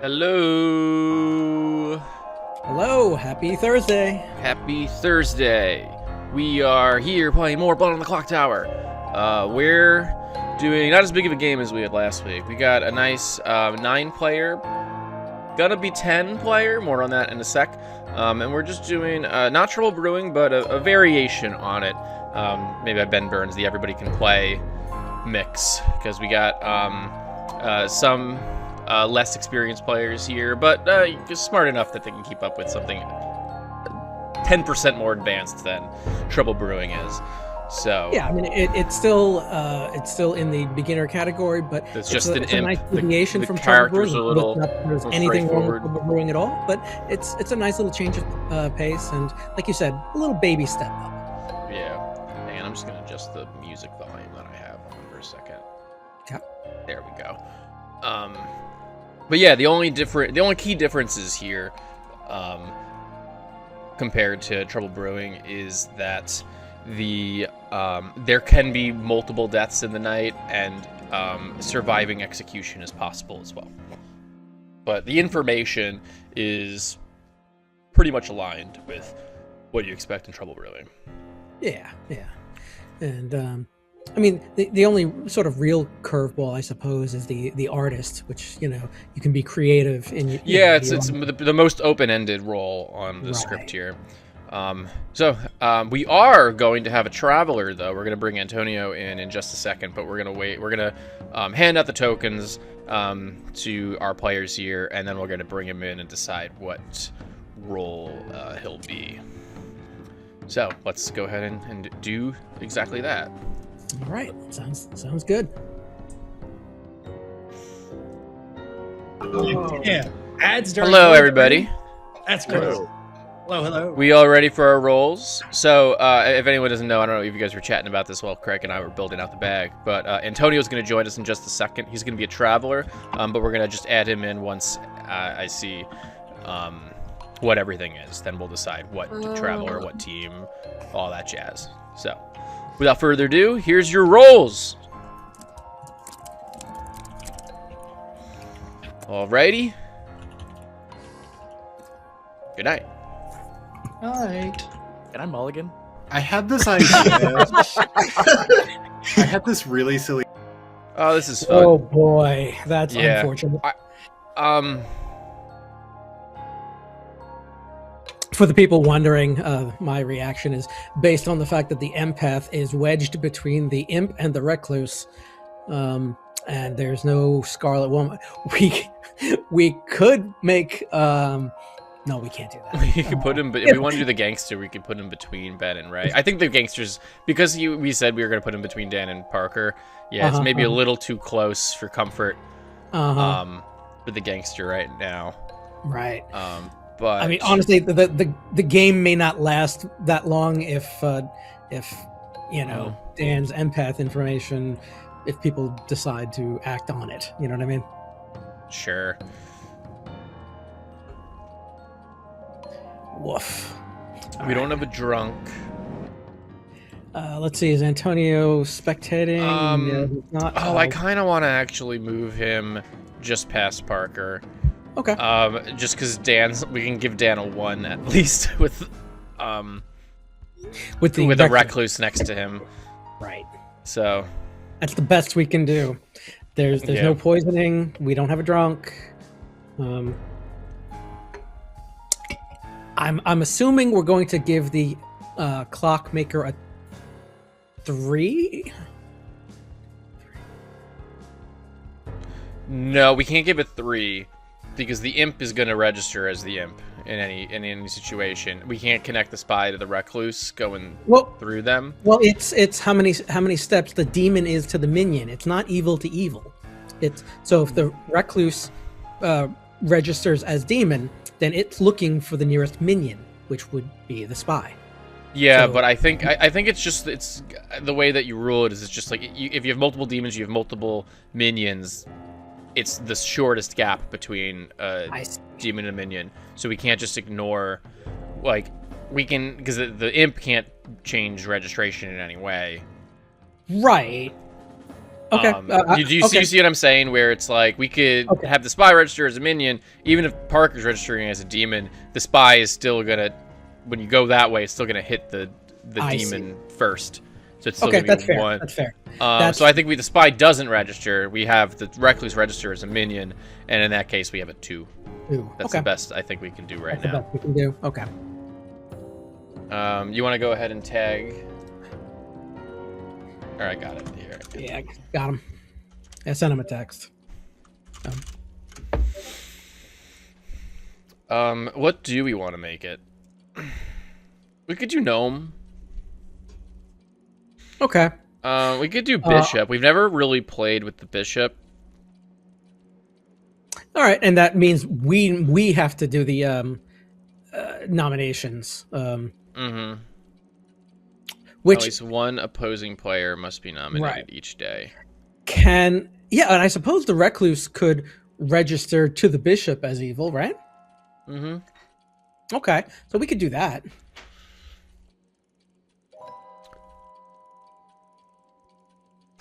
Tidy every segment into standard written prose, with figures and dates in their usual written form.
Hello. Hello, happy Thursday. Happy Thursday. We are here playing more Blood on the Clocktower. We're doing not as big of a game as we had last week. We got a nice 9-player, gonna be 10-player, more on that in a sec. And we're just doing not Trouble Brewing, but a variation on it. Maybe Ben Burns, the everybody can play mix, because we got some less experienced players here, but smart enough that they can keep up with something 10% more advanced than Trouble Brewing is. So yeah, I mean it's still in the beginner category, but it's just an it's a nice imp. deviation The from Trouble characters Brewing. are a little Not that there's anything wrong with Trouble Brewing at all, but it's a nice little change of pace, and like you said, a little baby step up. Yeah, and I'm just gonna adjust the music volume that I have on for a second. Yeah, there we go. But yeah, the only key differences here, compared to Trouble Brewing, is that there can be multiple deaths in the night, and surviving execution is possible as well. But the information is pretty much aligned with what you expect in Trouble Brewing. Yeah, and I mean, the only sort of real curveball, I suppose, is the artist, which, you can be creative in your... Yeah, it's the most open-ended role on the script here. We are going to have a traveler, though. We're going to bring Antonio in just a second, but we're going to wait. We're going to hand out the tokens to our players here, and then we're going to bring him in and decide what role he'll be. So let's go ahead and do exactly that. All right, sounds good. Oh. Yeah. Ads during Hello, everybody. That's great. Hello. We all ready for our rolls? So, if anyone doesn't know, I don't know if you guys were chatting about this while Craig and I were building out the bag, but Antonio's going to join us in just a second. He's going to be a traveler, but we're going to just add him in once I see what everything is. Then we'll decide what traveler, what team, all that jazz. So, without further ado, here's your rolls. Alrighty. Good night. Alright. Can I mulligan? I had this idea. I had this really silly. Oh, this is fun. Oh boy, that's unfortunate. For the people wondering, my reaction is based on the fact that the empath is wedged between the imp and the recluse, and there's no Scarlet Woman. We could make. No, we can't do that. We could put him, but if we want to do the gangster, we could put him between Ben and Ray. I think the gangsters, because we said we were going to put him between Dan and Parker. Yeah, it's maybe a little too close for comfort. For the gangster right now. Right. But I mean, honestly, the game may not last that long if Dan's empath information, if people decide to act on it. You know what I mean? Sure. Woof. We don't have a drunk. Let's see. Is Antonio spectating? No, he's not. I kind of want to actually move him just past Parker. Okay. Just because we can give Dan a 1 at least with the recluse next to him. Right. So that's the best we can do. There's no poisoning. We don't have a drunk. I'm assuming we're going to give the clockmaker a 3. No, we can't give it 3 because the imp is going to register as the imp in any situation. We can't connect the spy to the recluse going through them. Well, it's how many steps the demon is to the minion. It's not evil to evil. So if the recluse registers as demon, then it's looking for the nearest minion, which would be the spy. Yeah, but I think it's the way that you rule it is it's just like if you have multiple demons, you have multiple minions. It's the shortest gap between demon and minion, so we can't just ignore. We can, because the imp can't change registration in any way. Right. Okay. You see what I'm saying? Where it's like we could have the spy register as a minion, even if Parker's registering as a demon, the spy is still gonna, when you go that way, it's still gonna hit the demon first. So it's still gonna be that's fair. one. That's fair. So I think the spy doesn't register. We have the recluse register as a minion, and in that case, we have a 2. That's the best I think we can do right now. The best we can do. Okay. You want to go ahead and tag? All right, got it here. Yeah, got him. I sent him a text. What do we want to make it? We could do gnome. Okay. We could do bishop. We've never really played with the bishop. All right, and that means we have to do the nominations. Which at least one opposing player must be nominated each day. And I suppose the recluse could register to the bishop as evil, right? Okay, so we could do that.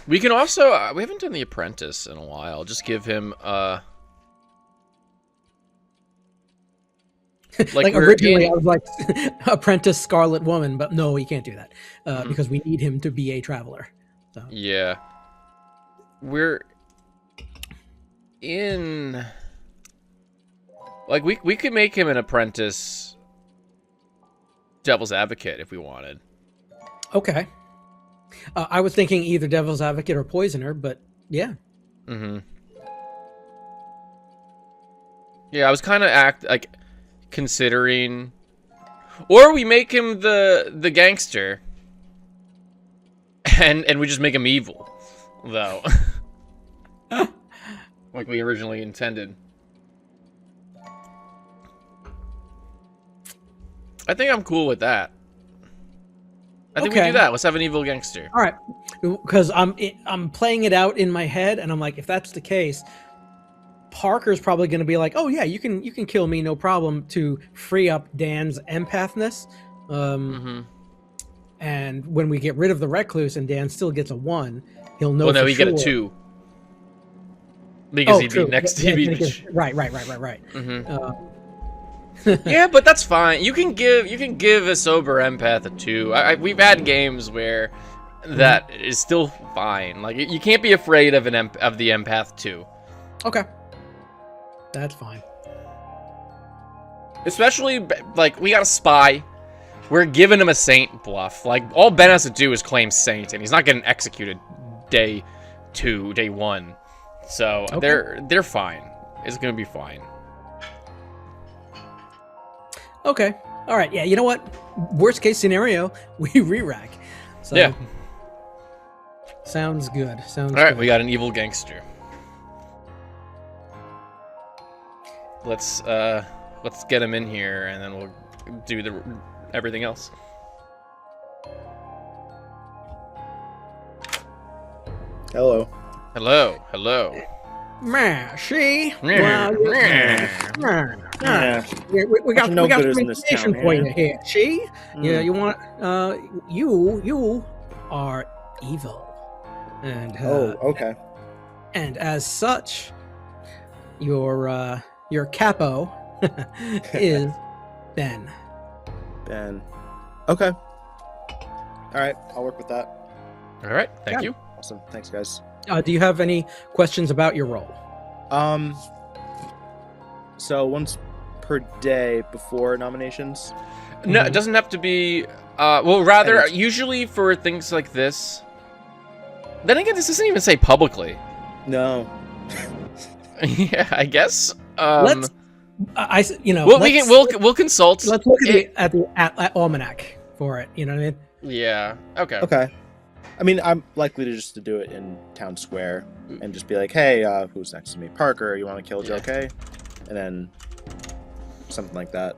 We can also we haven't done the apprentice in a while. Just give him like originally I was like apprentice Scarlet Woman, but no, we can't do that because we need him to be a traveler. So. Yeah, we're in like we could make him an apprentice devil's advocate if we wanted. Okay. I was thinking either devil's advocate or poisoner, but yeah. Yeah, I was kind of considering, or we make him the gangster, and we just make him evil, though, like we originally intended. I think I'm cool with that. I think we do that. Let's have an evil gangster. All right, because I'm playing it out in my head, and I'm like, if that's the case, Parker's probably going to be like, oh yeah, you can kill me, no problem, to free up Dan's empathness. And when we get rid of the recluse and Dan still gets a 1, he'll know. Well, no, for we sure. get a 2 because he'd be next. Right. Yeah, but that's fine. You can give a sober empath a 2. We've had games where that is still fine. Like you can't be afraid of of the empath 2. Okay, that's fine. Especially like we got a spy. We're giving him a saint bluff. Like all Ben has to do is claim saint, and he's not getting executed day 1. So they're fine. It's gonna be fine. Okay. All right. Yeah. You know what? Worst case scenario, we re-rack. So, yeah. Sounds good. All right. We got an evil gangster. Let's get him in here, and then we'll do everything else. Hello. She. Yeah. We got no some bitters in this information town, for yeah. you here. She. Yeah. You want? You are evil, and okay. And as such, your capo is Ben. Ben. Okay. All right. I'll work with that. All right. Thank you. Awesome. Thanks, guys. Do you have any questions about your role? So once per day before nominations? No, it doesn't have to be. Well, rather, usually for things like this. Then again, this doesn't even say publicly. No. Yeah, I guess. Let's. We'll consult. Let's look at the almanac for it. You know what I mean? Yeah. Okay. Okay. I mean, I'm likely to just do it in town square and just be like, "Hey, who's next to me? Parker, you want to kill JK?" And then something like that.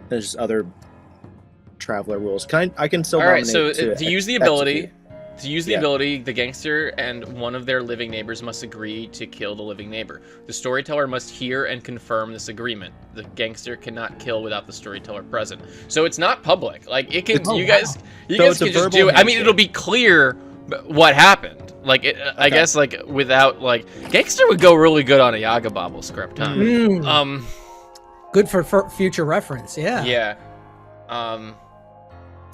There's just other traveler rules. I can still. All right. nominate So to use the ability. To use the Yeah. ability, the gangster and one of their living neighbors must agree to kill the living neighbor. The storyteller must hear and confirm this agreement. The gangster cannot kill without the storyteller present. So it's not public. Like it can, you guys can it's a just verbal do it. I mean, handshake. it'll be clear what happened. Like, I guess, like, without, like, Gangster would go really good on a Yaga Bobble script, huh? Good for future reference, yeah. Yeah.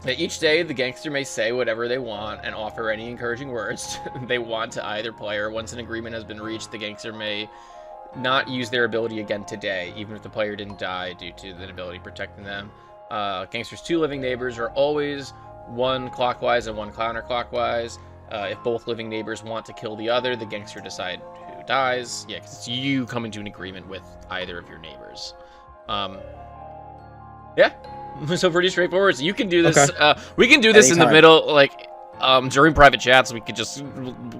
Each day, the Gangster may say whatever they want and offer any encouraging words they want to either player. Once an agreement has been reached, the Gangster may not use their ability again today, even if the player didn't die due to the ability protecting them. Gangster's 2 living neighbors are always one clockwise and one counterclockwise. If both living neighbors want to kill the other, the Gangster decide who dies. Yeah, because it's you coming to an agreement with either of your neighbors. Yeah, so pretty straightforward. So you can do this. We can do this in the middle, like during private chats. We could just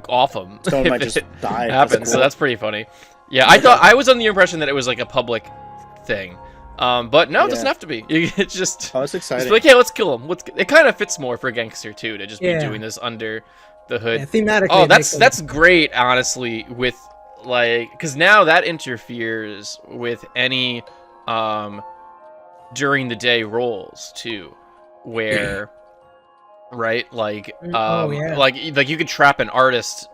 off them. Someone might just die. Happens. So that's pretty funny. Yeah, I was under the impression that it was like a public thing. But no, it doesn't have to be. It's just. Oh, it's exciting. Just like, hey, let's kill him. It kind of fits more for Gangster too to just be doing this under the hood. Yeah, thematically. Oh, that's great, honestly. With like, because now that interferes with any during the day roles too, where right, like like you could trap an artist,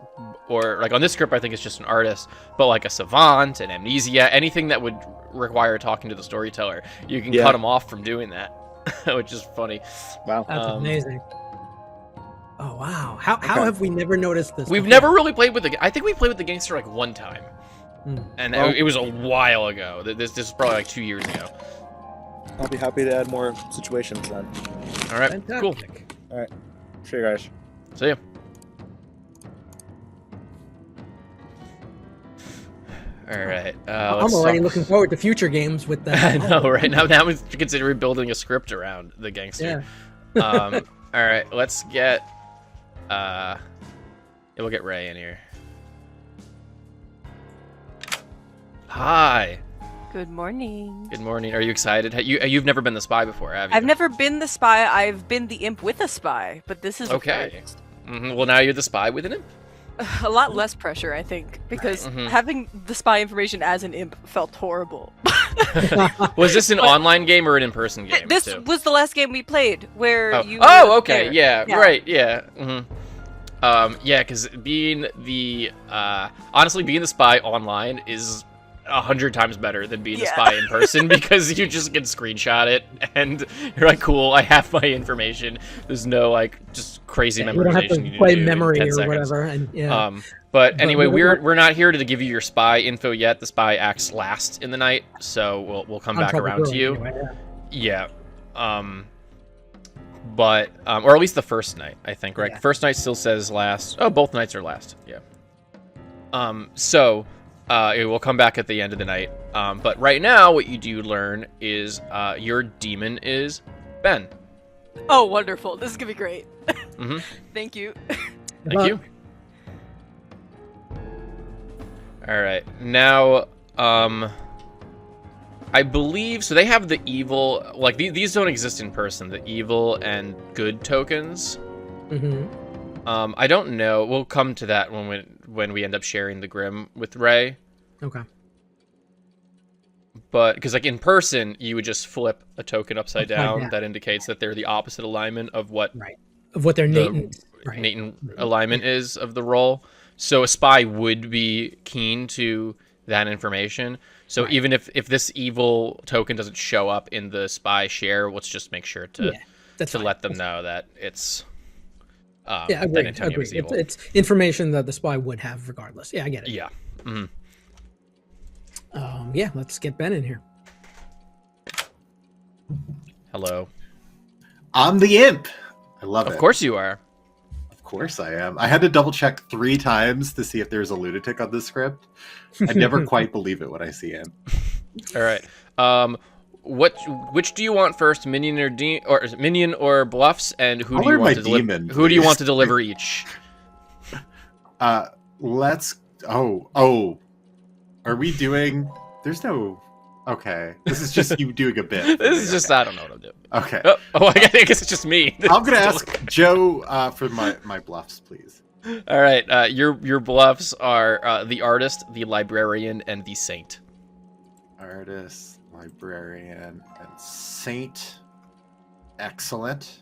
or like on this script I think it's just an artist, but like a savant, an amnesia, anything that would require talking to the storyteller, you can cut them off from doing that, which is funny. Wow, that's amazing. Oh wow, how have we never noticed this? We've never really played with I think we played with the Gangster like one time, and it was a while ago. This is probably like 2 years ago. I'll be happy to add more situations then. All right, fantastic. Cool. All right, see you guys. See ya. All right. I'm already looking forward to future games with that. I know, right? Now we consider building a script around the Gangster. Yeah. All right, let's get. We'll get Ray in here. Hi. Good morning. Good morning. Are you excited? You've never been the spy before, have you? I've never been the spy. I've been the imp with a spy, but this is okay. Well, now you're the spy with an imp. A lot less pressure, I think, because having the spy information as an imp felt horrible. Was this an online game or an in-person game? This was the last game we played, where you. Oh, okay. Yeah. Right. Yeah. Yeah, because being the honestly being the spy online is 100 times better than being a spy in person, because you just can screenshot it and you're like, cool, I have my information. There's no like just crazy memorization. You don't have to play memory or whatever. And but anyway, we're not here to give you your spy info yet. The spy acts last in the night, so we'll come back around to you. Anyway, yeah. But or at least the first night, I think, right? First night still says last. Oh, both nights are last. Yeah. So it will come back at the end of the night. But right now, what you do learn is your demon is Ben. Oh, wonderful! This is gonna be great. Thank you. Thank you. All right, now I believe so. They have the evil, like these don't exist in person. The evil and good tokens. I don't know. We'll come to that when we end up sharing the Grim with Ray. Okay. But because like in person, you would just flip a token upside down. That indicates that they're the opposite alignment of what their Nathan alignment is of the role. So a spy would be keen to that information. So even if this evil token doesn't show up in the spy share, let's just make sure to let them know that it's agreed. It's information that the spy would have regardless. Yeah, I get it. Yeah. Let's get Ben in here. Hello. I'm the imp. I love it. Of course you are. Of course I am. I had to double check 3 times to see if there's a lunatic on this script. I never quite believe it when I see him. All right. Which do you want first, minion or bluffs, and who do you want to deliver? Who do you want to deliver each? Let's. Oh. Are we doing? There's no. Okay, this is just you doing a bit. This is just I don't know what I'm doing. Okay. I guess it's just me. I'm gonna ask Joe for my bluffs, please. All right. Your bluffs are the artist, the librarian, and the saint. Artist, librarian, and saint. Excellent.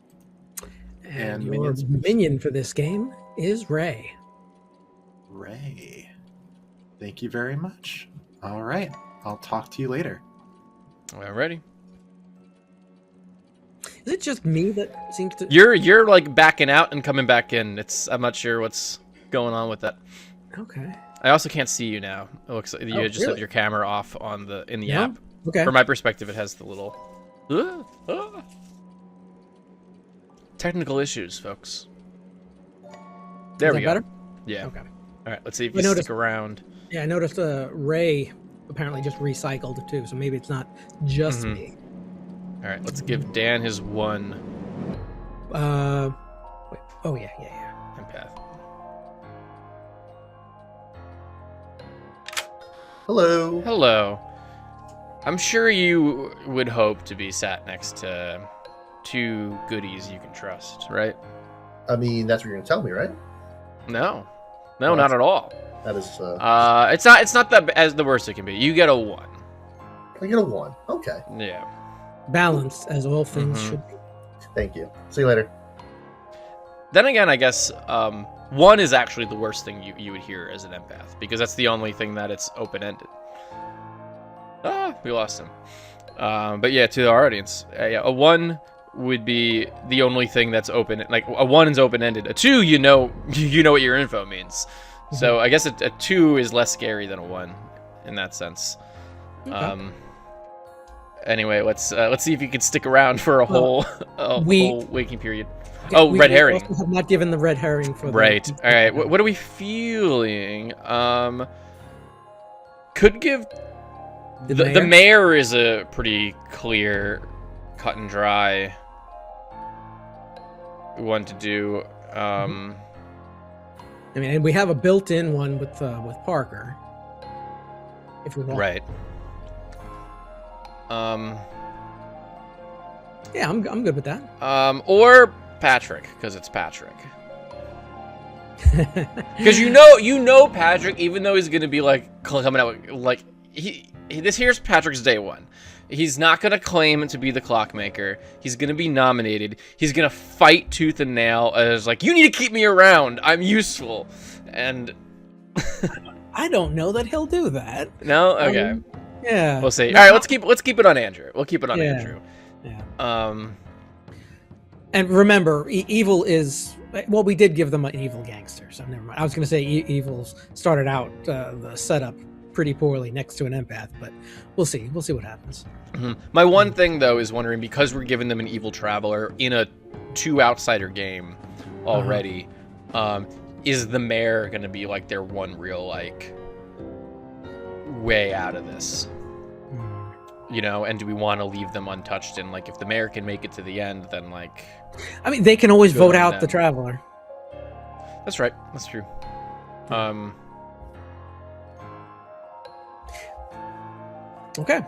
And your minion for this game is Ray. Ray. Thank you very much. All right. I'll talk to you later. Alrighty. Is it just me that seems to? You're like backing out and coming back in. I'm not sure what's going on with that. Okay. I also can't see you now. It looks like you just have really? your camera off in the No? app. Okay. From my perspective, it has the little technical issues, folks. There Is we that go. better? Yeah. Okay. All right. Let's see if I you noticed- stick around. Yeah, I noticed Ray apparently just recycled too, so maybe it's not just Mhm. me. All right. Let's give Dan his one Wait. Oh yeah. empath. Hello. Hello. I'm sure you would hope to be sat next to two goodies you can trust, right? I mean, that's what you're gonna tell me, right? No, Well, not at all. That is. It's not as the worst it can be. You get a 1. I get a 1. Okay. Yeah. Balanced as all things Mhm. should be. Thank you. See you later. Then again, I guess 1 is actually the worst thing you would hear as an empath, because that's the only thing that it's open-ended. Ah, we lost him. But yeah, to our audience, yeah, a 1 would be the only thing that's open. Like a 1 is open-ended. A 2, you know what your info means. So I guess a 2 is less scary than a 1 in that sense. Okay. Anyway, let's see if you can stick around for a whole whole waking period. Yeah, Oh, red herring. Also have not given the red herring for Right. The, All right. What are we feeling? Could give the mayor is a pretty clear, cut and dry one to do. I mean, and we have a built-in one with Parker. If we want. Right. Yeah, I'm good with that. Or Patrick, because it's Patrick. Because you know Patrick, even though he's gonna be like coming out like this here's Patrick's day 1. He's not gonna claim to be the clockmaker. He's gonna be nominated. He's gonna fight tooth and nail as like, you need to keep me around. I'm useful. And I don't know that he'll do that. no, okay, Yeah. we'll see. No, All right, let's keep it on Andrew. We'll keep it on Yeah. Andrew. Yeah. And remember, evil is well. We did give them an evil gangster, so never mind. I was going to say evils started out the setup pretty poorly next to an empath, but we'll see. We'll see what happens. My one thing though is wondering, because we're giving them an evil traveler in a 2 outsider game already, is the mayor going to be like their one real like way out of this? You know, and do we want to leave them untouched? And like, if the mayor can make it to the end, then like, I mean, they can always Good vote on out them. the traveler. that's right, that's true. Okay.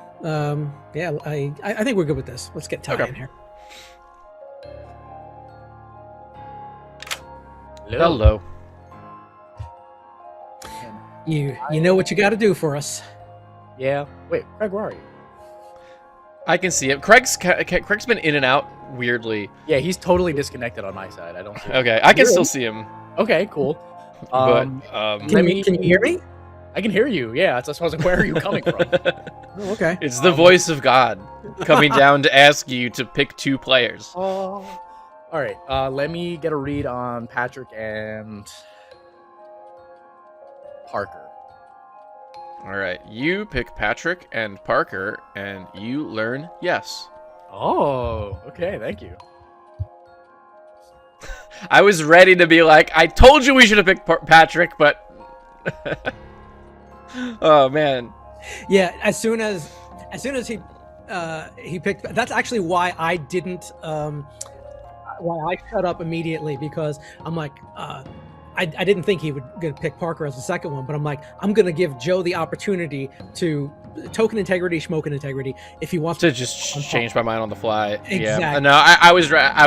Yeah, I think we're good with this. Let's get Ty Okay. in here. Hello. You know what you got to do for us. Yeah. Wait, Craig, where are you? I can see it. Craig's been in and out weirdly. Yeah, he's totally disconnected on my side. I don't see him. Okay, I can Really? still see him, Okay, cool. but Can you hear me? I can hear you. Yeah, that's what I was like, where are you coming from? Oh, okay. it's the voice of God coming down to ask you to pick 2 players. All right, let me get a read on Patrick and Parker. All right, you pick Patrick and Parker, and you learn yes. Oh, okay, thank you. I was ready to be like, I told you we should have picked Patrick, but oh man. Yeah, as soon as he picked. That's actually why I didn't. Why I shut up immediately, because I'm like, I didn't think he would gonna pick Parker as the second one, but I'm like, I'm gonna give Joe the opportunity to token integrity, smoking integrity, if he wants To just change my mind on the fly. Yeah. Exactly. No, I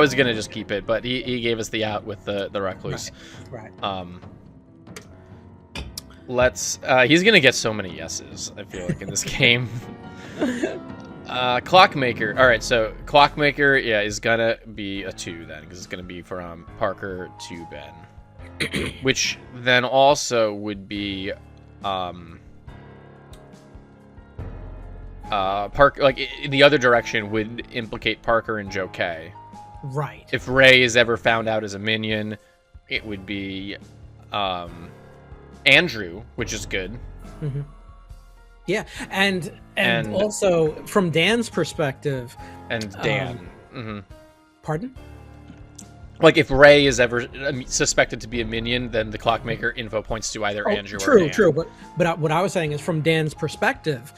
was gonna just keep it, but he gave us the out with the recluse. Right. Let's. He's gonna get so many yeses, I feel like, in this game. Clockmaker. All right, so Clockmaker, yeah, is gonna be a 2 then, because it's gonna be from Parker to Ben. which then also would be Park, like in the other direction would implicate Parker and Joe K. Right. If Ray is ever found out as a minion, it would be Andrew, which is good. Mm-hmm. Yeah, and also from Dan's perspective, and Dan. Pardon? Like if Ray is ever suspected to be a minion, then the Clockmaker info points to either Andrew or Dan. True. But what I was saying is from Dan's perspective,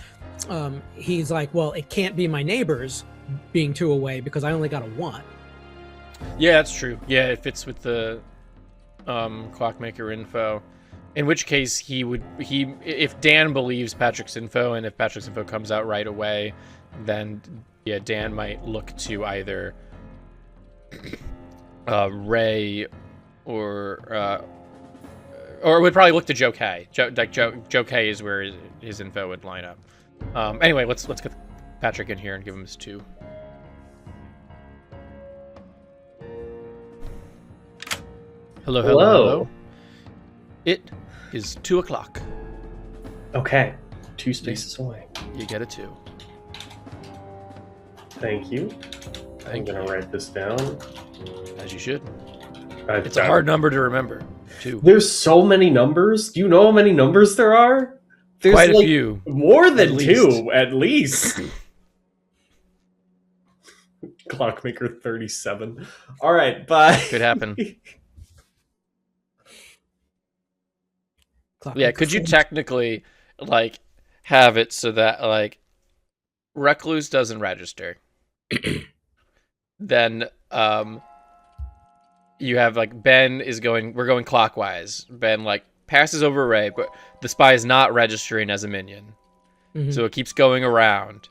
he's like, well, it can't be my neighbors being 2 away because I only got a 1. Yeah, that's true. Yeah, it fits with the Clockmaker info. In which case, if Dan believes Patrick's info, and if Patrick's info comes out right away, then yeah, Dan might look to either Ray or would probably look to Joe K. Joe K is where his info would line up. Anyway, let's get Patrick in here and give him his 2. Hello. It is 2 o'clock. Okay, 2 spaces away. You get a 2. Thank you. I'm gonna write this down. As you should. It's a hard number to remember, too. There's so many numbers. Do you know how many numbers there are? There's quite a few. More than 2, at least. Clockmaker 37. All right, bye. Could happen. Yeah, could you technically, like, have it so that, like, Recluse doesn't register? Then, you have, like, we're going clockwise. Ben, like, passes over Ray, but the spy is not registering as a minion. Mm-hmm. So it keeps going around.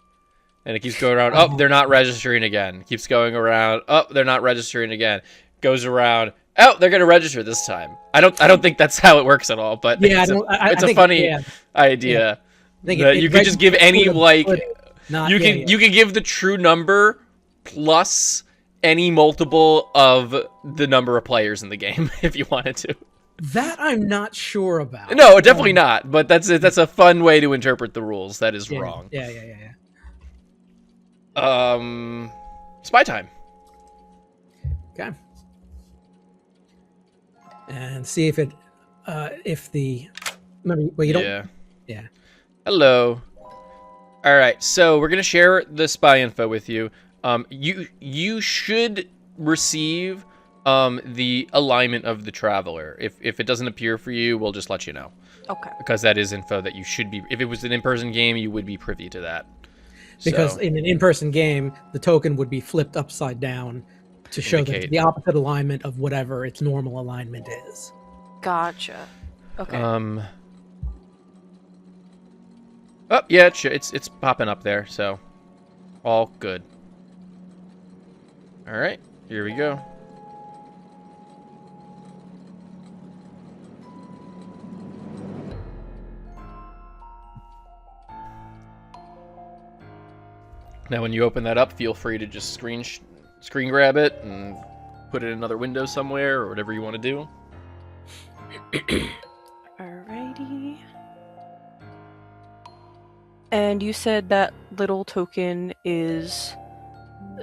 And it keeps going around. Oh, they're not registering again. Keeps going around. Oh, they're not registering again. Goes around. Oh, they're gonna register this time. I don't think that's how it works at all. But yeah, it's a funny idea. Yeah. You could just give any like you can give the true number plus any multiple of the number of players in the game if you wanted to. That I'm not sure about. No, definitely not. But that's a fun way to interpret the rules. That is wrong. Yeah. Spy time. Okay. And see if you don't. Yeah. Hello. All right. So we're gonna share the spy info with you. You should receive the alignment of the traveler. If it doesn't appear for you, we'll just let you know. Okay. Because that is info that you should be. If it was an in-person game, you would be privy to that. Because in an in-person game, the token would be flipped upside down to show the opposite alignment of whatever its normal alignment is. Gotcha. Okay. Oh yeah, it's popping up there, so all good. All right, here we go. Now, when you open that up, feel free to just screen grab it and put it in another window somewhere or whatever you want to do. Alrighty. And you said that little token is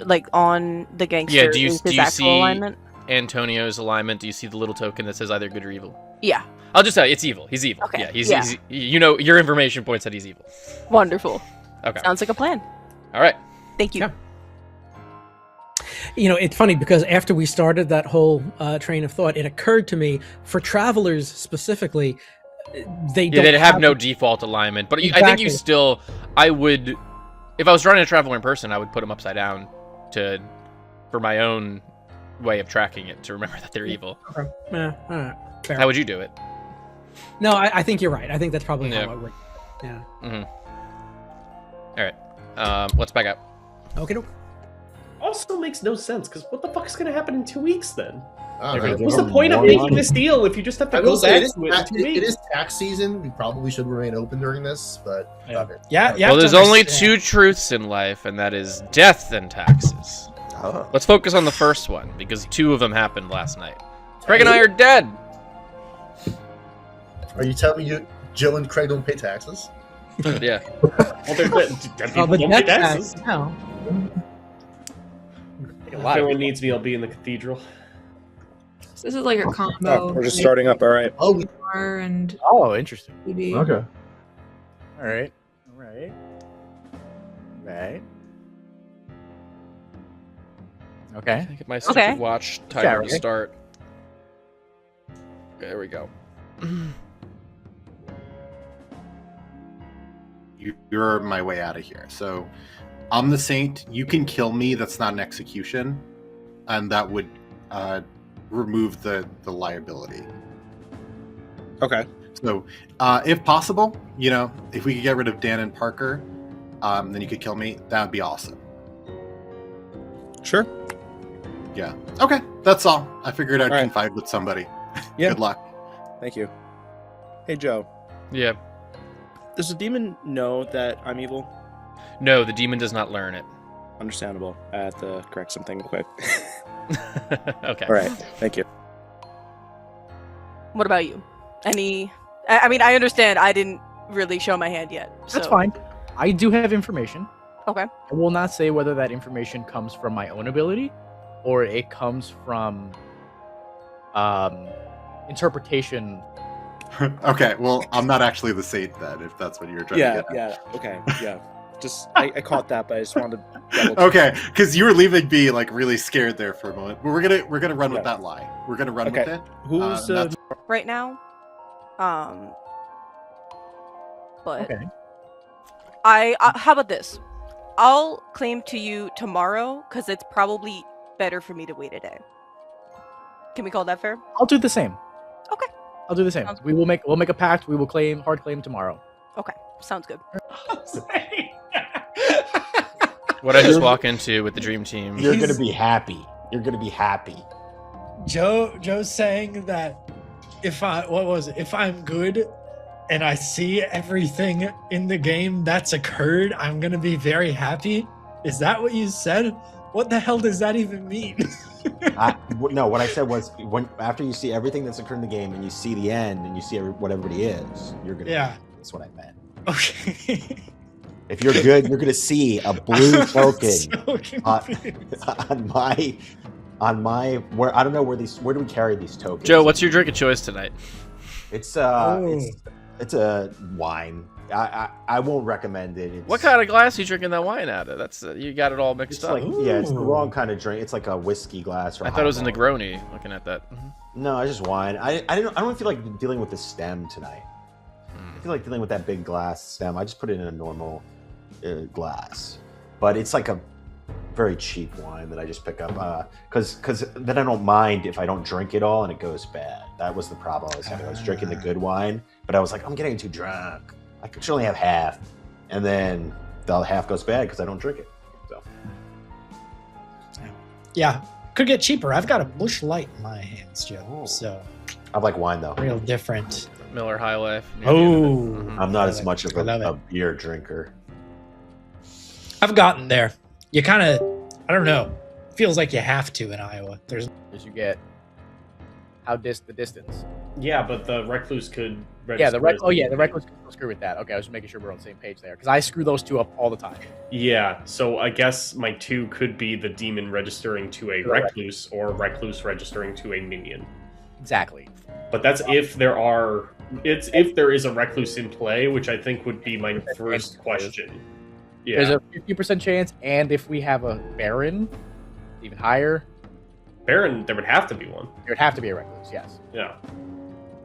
like on the gangster. Yeah, do you see alignment? Antonio's alignment? Do you see the little token that says either good or evil? Yeah. I'll just tell you, it's evil. He's evil. Okay. Yeah, he's you know, your information points that he's evil. Wonderful. Okay. Sounds like a plan. All right. Thank you. Yeah. You know, it's funny because after we started that whole train of thought, it occurred to me for travelers specifically, they have no default alignment. But exactly. I think you still, I would, if I was running a traveler in person, I would put them upside down for my own way of tracking it to remember that they're evil. Okay. All right. Fair. How would you do it? No, I think you're right. I think that's probably how I would. Yeah. Mm-hmm. All right. Let's back up. Okay. Also makes no sense because what the fuck is going to happen in 2 weeks then? Right. What's the point of making this deal if you just have to go back to it in 2 weeks? It is tax season. We probably should remain open during this, but yeah. Well, there's only 2 truths in life, and that is death and taxes. Oh. Let's focus on the first one because 2 of them happened last night. Craig and I are dead. Are you telling me Jill and Craig don't pay taxes? Yeah. Well, people but don't pay that's taxes. no. A If lot of anyone needs me, I'll be in the cathedral. So this is like a combo. Oh, we're just starting up. All right. Oh, we- AR and Oh, interesting. TV. okay. All right. All right. Right. Okay. I think my stupid watch timer will okay. start. There we go. You're my way out of here. So I'm the saint. You can kill me. That's not an execution, and that would remove the liability. Okay. So if possible, if we could get rid of Dan and Parker, then you could kill me. That would be awesome. Sure. Yeah. Okay. That's all. I figured I'd All right. confide with somebody. Yeah. Good luck. Thank you. Hey, Joe. Yeah. Does the demon know that I'm evil? No, the demon does not learn it. Understandable. I have to correct something quick. Okay. All right. Thank you. What about you? I mean, I understand I didn't really show my hand yet. That's so- fine. I do have information. Okay. I will not say whether that information comes from my own ability or it comes from interpretation. Okay. Well, I'm not actually the saint then, if that's what you're trying to get at. Okay. Yeah. Just I caught that, but I just wanted to double check. Okay, because you were leaving me like really scared there for a moment. But we're gonna run with that lie. We're gonna run with Okay. it. Who's that's- Right now, but Okay. I how about this? I'll claim to you tomorrow because it's probably better for me to wait a day. Can we call that fair? I'll do the same. Okay. I'll do the same. Sounds We'll make a pact. We will hard claim tomorrow. Okay, sounds good. What I just walk into with the dream team. You're gonna be happy. You're gonna be happy. Joe's saying that if I'm good and I see everything in the game that's occurred, I'm gonna be very happy. Is that what you said? What the hell does that even mean? No, what I said was after you see everything that's occurred in the game and you see the end and you see what everybody is, you're gonna. Yeah. That's what I meant. Okay. If you're good, you're gonna see a blue token So confused. on my where I don't know where do we carry these tokens? Joe, what's your drink of choice tonight? It's it's a wine. I won't recommend it. What kind of glass are you drinking that wine out of? That's you got it all mixed It's up. like it's the wrong kind of drink. It's like a whiskey glass. Or I thought it was a highball. Negroni. Looking at that. No, it's just wine. I don't feel like dealing with the stem tonight. I feel like dealing with that big glass stem. I just put it in a normal glass, but it's like a very cheap wine that I just pick up because then I don't mind if I don't drink it all and it goes bad. That was the problem I was having. I was drinking the good wine, but I was like, I'm getting too drunk. I could only have half, and then the other half goes bad because I don't drink it. So Yeah, could get cheaper. I've got a Busch Light in my hands, Joe. So I like wine though. real different. Miller High Life. Oh, I'm not I as love much it. of I love a it. beer drinker. I've gotten there. You kind of, I don't know. Feels like you have to in Iowa. There's As you get the distance. Yeah, but the recluse could. Yeah, the register as recluse can screw with that. Okay, I was just making sure we're on the same page there because I screw those two up all the time. Yeah, so I guess my 2 could be the demon registering to a recluse or recluse registering to a minion. Exactly. But that's if there is a recluse in play, which I think would be my first question. Yeah. There's a 50% chance, and if we have a Baron, even higher. Baron, there would have to be one. There would have to be a recluse, yes. Yeah.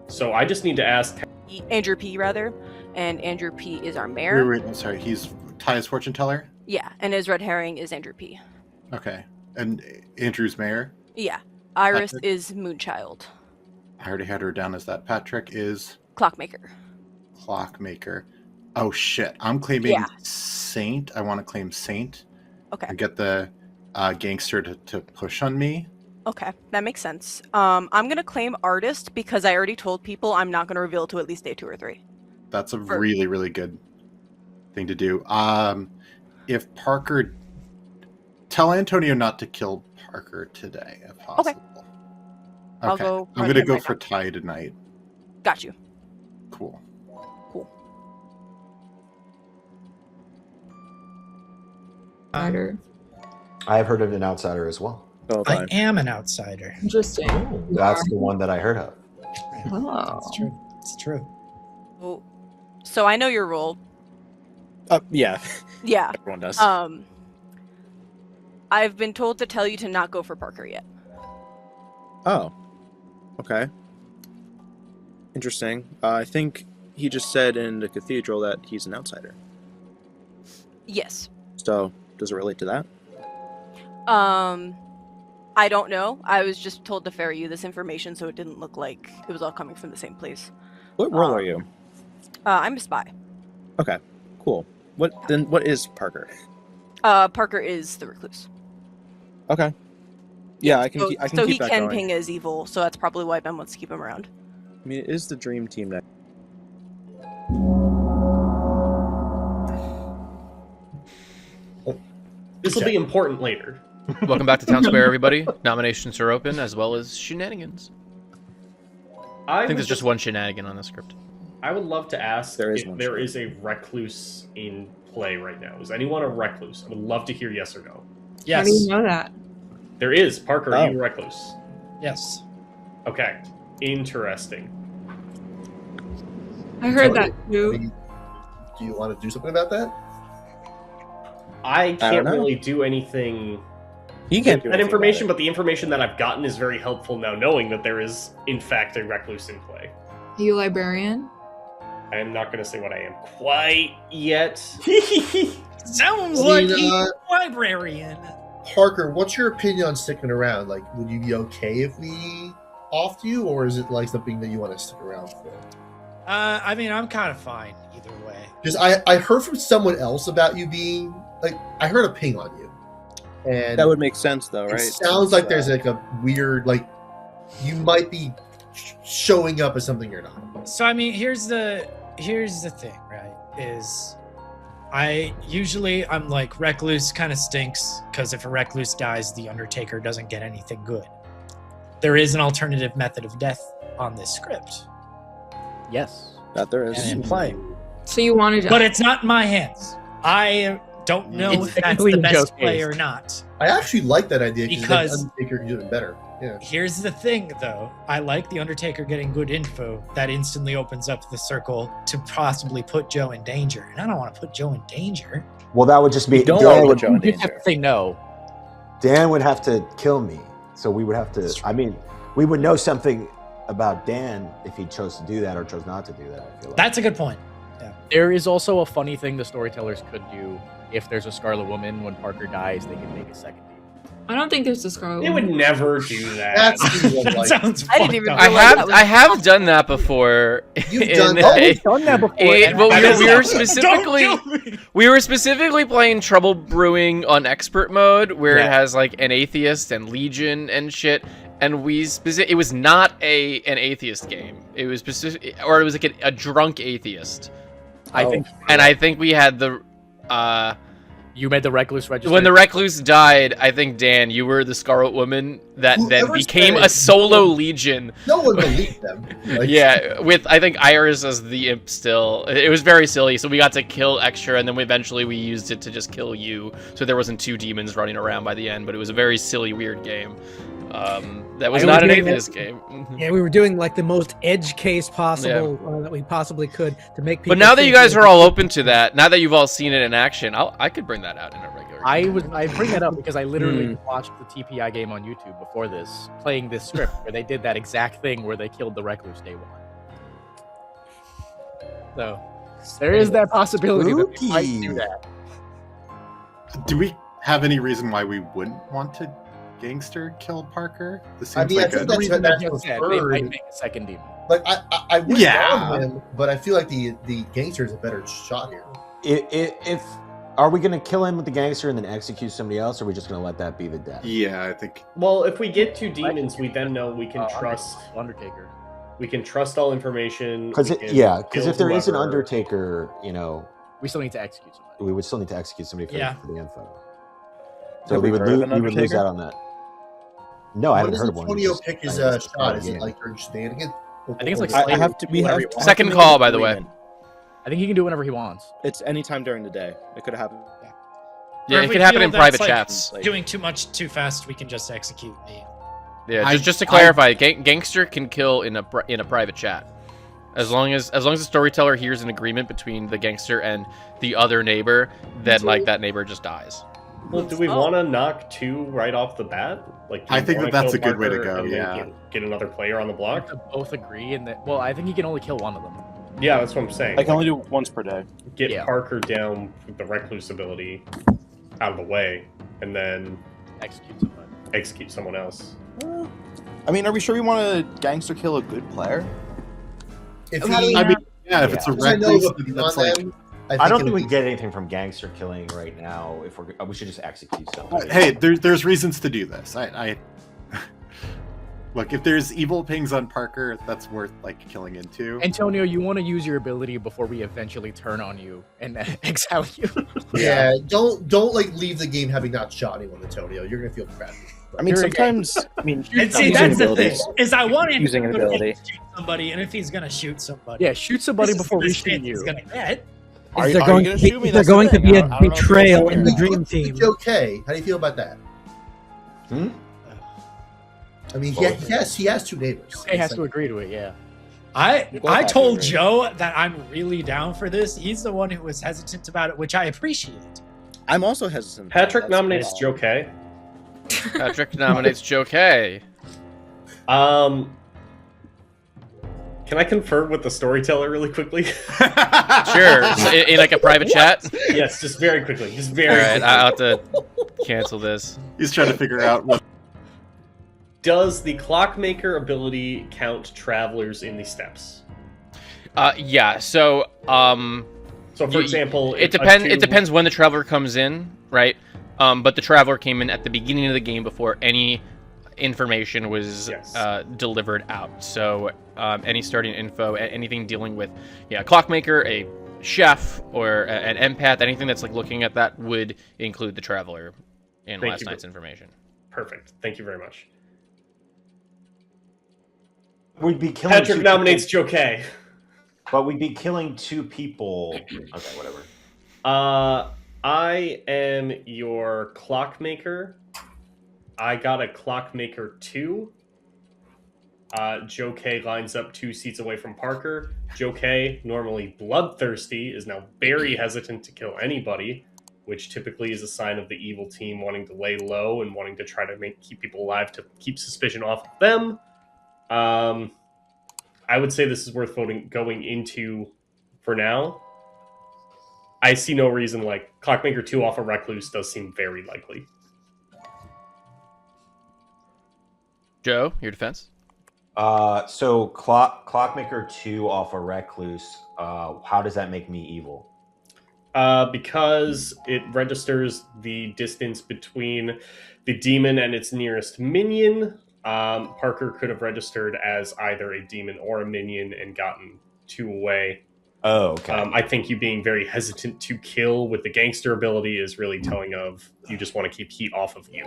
So I just need to ask. Andrew P. rather, and Andrew P. is our mayor. Wait, sorry. He's Ty's fortune teller. Yeah, and his red herring is Andrew P. Okay, and Andrew's mayor. Yeah, Iris Patrick? is Moonchild. I already had her down as that. Patrick is Clockmaker. Clockmaker. Oh shit! I'm claiming Yeah. Saint. I want to claim Saint. Okay. I get the gangster to push on me. Okay, that makes sense. I'm gonna claim artist because I already told people I'm not gonna reveal to at least day 2 or 3. That's a really, really good thing to do. If Parker, tell Antonio not to kill Parker today, if possible. I'll go I'm right gonna here go right for now. Ty tonight. Got you. Cool. Outsider. I have heard of an outsider as well. Oh, I fine. am an outsider. Interesting. That's the one that I heard of. Oh. It's true. It's true. Oh, so I know your role. Yeah, Yeah. everyone does. I've been told to tell you to not go for Parker yet. Oh, okay. Interesting. I think he just said in the cathedral that he's an outsider. Yes. So, does it relate to that? I don't know. I was just told to ferry you this information so it didn't look like it was all coming from the same place. What role are you? I'm a spy. Okay, cool. What is Parker? Parker is the recluse. Okay. Yeah, I can. So, I can so keep he that can going. ping as evil, so that's probably why Ben wants to keep him around. I mean, it is the dream team that. This will be important later. Welcome back to Town Square, everybody. Nominations are open, as well as shenanigans. I think there's just one shenanigan on the script. I would love to ask There is if one there is a recluse in play right now. Is anyone a recluse? I would love to hear yes or no. How Yes. do you know that? There is. Parker, are Oh. you a recluse? Yes. Okay. Interesting. I heard So, that too. Do you want to do something about that? I don't can't know. really do anything He can't do that anything information, about but the information that I've gotten is very helpful now, knowing that there is, in fact, a recluse in play. Are you a librarian? I am not going to say what I am quite yet. Sounds I like mean, he's a librarian. Parker, what's your opinion on sticking around? Like, would you be okay if we offed you, or is it like something that you want to stick around for? I mean, I'm kind of fine either way. Because I heard from someone else about you being like, I heard a ping on you, and That would make sense, though, it right? sounds like there's like a weird, like, you might be showing up as something you're not. So I mean, here's the thing, right? Is I'm like, recluse kind of stinks because if a recluse dies, the Undertaker doesn't get anything good. There is an alternative method of death on this script Yes. that there and is. in play, So you wanted to. but it's not in my hands. I don't know It's if that's technically the best Joe's play case. or not. I actually like that idea Because- because Undertaker can do it better. Yeah. Here's the thing, though. I like the Undertaker getting good info that instantly opens up the circle to possibly put Joe in danger. And I don't want to put Joe in danger. Well, that would just be Don't Dan want to would, put Joe in You just have danger. to say no. Dan would have to kill me, so we would have to. I mean, we would know something about Dan if he chose to do that or chose not to do that. I feel like. That's a good point. There is also a funny thing the storytellers could do. If there's a Scarlet Woman, when Parker dies, they can make a second demon. I don't think there's a Scarlet They would Woman. never do that. That's That sounds I didn't fucked even up. realize I have done that before. You've in done a- that. We've done that before. Well, and- we were specifically playing Trouble Brewing on expert mode, where it Yeah. has like an atheist and Legion and shit. And it was not an atheist game. It was specific, or it was like a drunk atheist. I think, And I think we had the you made the recluse register. when the recluse died. I think Dan, you were the Scarlet Woman that then Whoever became said a it, solo Legion. No one believed them. Like, Yeah, with I think Iris as the imp still. It was very silly, so we got to kill extra, and then eventually we used it to just kill you, so there wasn't two demons running around by the end, but it was a very silly, weird game. That was I not an was doing atheist game. Yeah, we were doing like the most edge case possible that we possibly could to make people. But now that you think guys we are were- all open to that, now that you've all seen it in action, I could bring that out in a regular game. I bring that up because I literally watched the TPI game on YouTube before this, playing this script where they did that exact thing where they killed the recluse day one. So there is that possibility that they might do that. Do we have any reason why we wouldn't want to Gangster kill Parker? This I seems mean, I like think a that's Reason that's that you said, they might preferred. make a second demon. Like I would Yeah. yeah. him, but I feel like the gangster is a better shot here. If are we gonna kill him with the gangster and then execute somebody else, or are we just gonna let that be the death? Yeah, I think Well, if we get two demons, we then know we can trust. Undertaker. We can trust all information. Because we can because if kill there is an whoever. Undertaker, We still need to execute somebody. we would still need to execute somebody for, Yeah. for the info. So Have we we would heard of an we would lose Undertaker? out on that. No, I When haven't does heard of one. Antonio Just- pick his I just shot? Is yeah. it like during shenanigans? I think it's like I have to. We have to Second make call, an by the way. agreement. I think he can do whenever he wants. It's any time during the day. It could happen. Yeah, Or it if could we happen feel in that's, private like, chats. Doing too much too fast, we can just execute me. Yeah, just to clarify, Gangster can kill in a private chat, as long as the storyteller hears an agreement between the Gangster and the other neighbor, then like that neighbor just dies. Well, do we want to knock 2 right off the bat? Like, do I we think wanna that's kill a good way to Parker go, and then yeah. get another player on the We block? have to both agree, and that. Well, I think he can only kill one of them. Yeah, that's what I'm saying. I can only do once per day. Get Yeah. Parker down with the Recluse ability out of the way, and then Execute somebody. execute someone else. I mean, are we sure we want to Gangster kill a good player? If How do he, we I know? mean, yeah, if it's a because I know recluse, if then on that's like. them, I don't think it'll we be- get anything from gangster killing right now. If we should just execute somebody. Hey, there's reasons to do this. I look, if there's evil pings on Parker, that's worth like killing into. Antonio, you want to use your ability before we eventually turn on you and exile you. Yeah, don't like leave the game having not shot anyone, Antonio. You're gonna feel crappy. I mean, You're sometimes. I mean, And see, using that's the thing. abilities. Is I want him Using an to ability. shoot somebody, and if he's gonna shoot somebody, Yeah, shoot somebody this is before the we best shoot chance he's you. gonna get. Are Is you there going gonna to be, shoot me? is there That's the going to thing. be I a don't know if that's betrayal fair. in the dream team? Okay, how do you feel about that? Hmm? I mean, he has 2 neighbors. He has to agree to it, yeah. I both have to told agree. Joe that I'm really down for this. He's the one who was hesitant about it, which I appreciate. I'm also hesitant. Patrick That's nominates all. Joe K. Patrick nominates Joe K. Can I confer with the storyteller really quickly? Sure, so in like a private chat. Yes, just very quickly. Just very All right, quickly. I'll have to cancel this. He's trying to figure out what. Does the Clockmaker ability count travelers in the steps? Yeah. So So, for example, it if a depends. two- It depends when the traveler comes in, right? But the traveler came in at the beginning of the game before any information was Yes. delivered out. So any starting info, anything dealing with, Clockmaker, a chef, or an empath, anything that's like looking at that would include the traveler in Thank last you. night's information. Perfect. Thank you very much. We'd be killing. Patrick two nominates people, Joe K. but we'd be killing 2 people. Okay, whatever. I am your Clockmaker. I got a Clockmaker 2. Joe K lines up 2 seats away from Parker. Joe K, normally bloodthirsty, is now very hesitant to kill anybody, which typically is a sign of the evil team wanting to lay low and wanting to try to keep people alive to keep suspicion off of them. I would say this is worth going into for now. I see no reason, like, Clockmaker 2 off a Recluse does seem very likely. Joe, your defense. So Clockmaker 2 off a Recluse. How does that make me evil? Because it registers the distance between the demon and its nearest minion. Parker could have registered as either a demon or a minion and gotten 2 away. Oh, okay. I think you being very hesitant to kill with the gangster ability is really telling of you just want to keep heat off of you.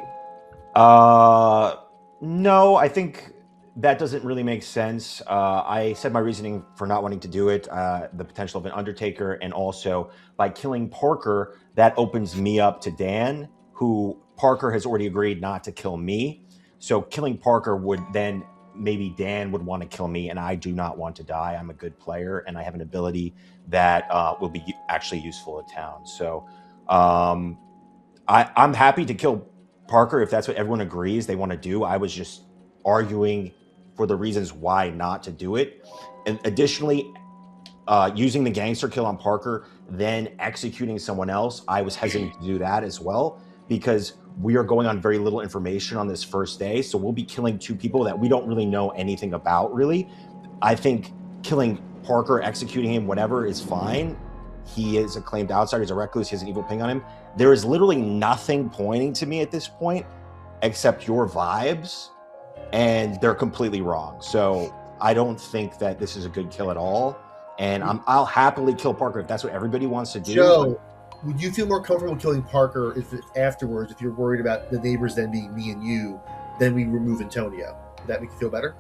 No, I think that doesn't really make sense. I said my reasoning for not wanting to do it, the potential of an Undertaker, and also by killing Parker, that opens me up to Dan, who Parker has already agreed not to kill me. So killing Parker would then, maybe Dan would want to kill me, and I do not want to die. I'm a good player, and I have an ability that will be actually useful in town. So I'm happy to kill Parker if that's what everyone agrees they want to do. I was just arguing for the reasons why not to do it. And additionally, using the gangster kill on Parker, then executing someone else, I was hesitant to do that as well, because we are going on very little information on this first day. So we'll be killing 2 people that we don't really know anything about, really. I think killing Parker, executing him, whatever, is fine. He is a claimed outsider. He's a recluse. He has an evil ping on him. There is literally nothing pointing to me at this point except your vibes, and they're completely wrong. So I don't think that this is a good kill at all. And I'll happily kill Parker if that's what everybody wants to do. Joe, would you feel more comfortable killing Parker if afterwards, if you're worried about the neighbors then being me and you, then we remove Antonio? Would that make you feel better?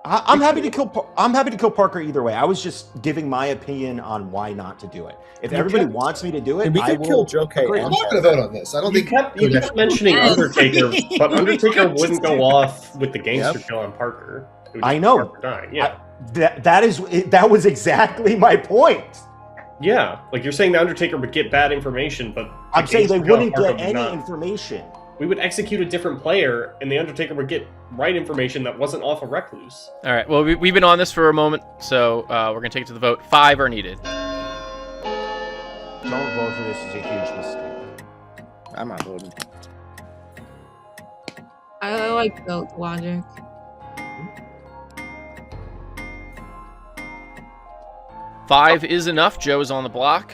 I'm happy to kill. I'm happy to kill Parker either way. I was just giving my opinion on why not to do it. If everybody wants me to do it, We I could will. kill Joe K. agree. I'm not going to vote on this. I don't You think. kept mentioning Undertaker, but Undertaker Just wouldn't go do- off with the gangster Yep. kill on Parker. It would I just know. Parker dying. Yeah. That was exactly my point. Yeah, like you're saying the Undertaker would get bad information, but I'm saying they gangster kill on wouldn't Parker get would any not. information. We would execute a different player, and the Undertaker would get right information that wasn't off a Recluse. All right. Well, we've been on this for a moment, so we're gonna take it to the vote. 5 are needed. Don't vote for this. It's a huge mistake. I'm not voting. I like the logic. Five is enough. Joe is on the block.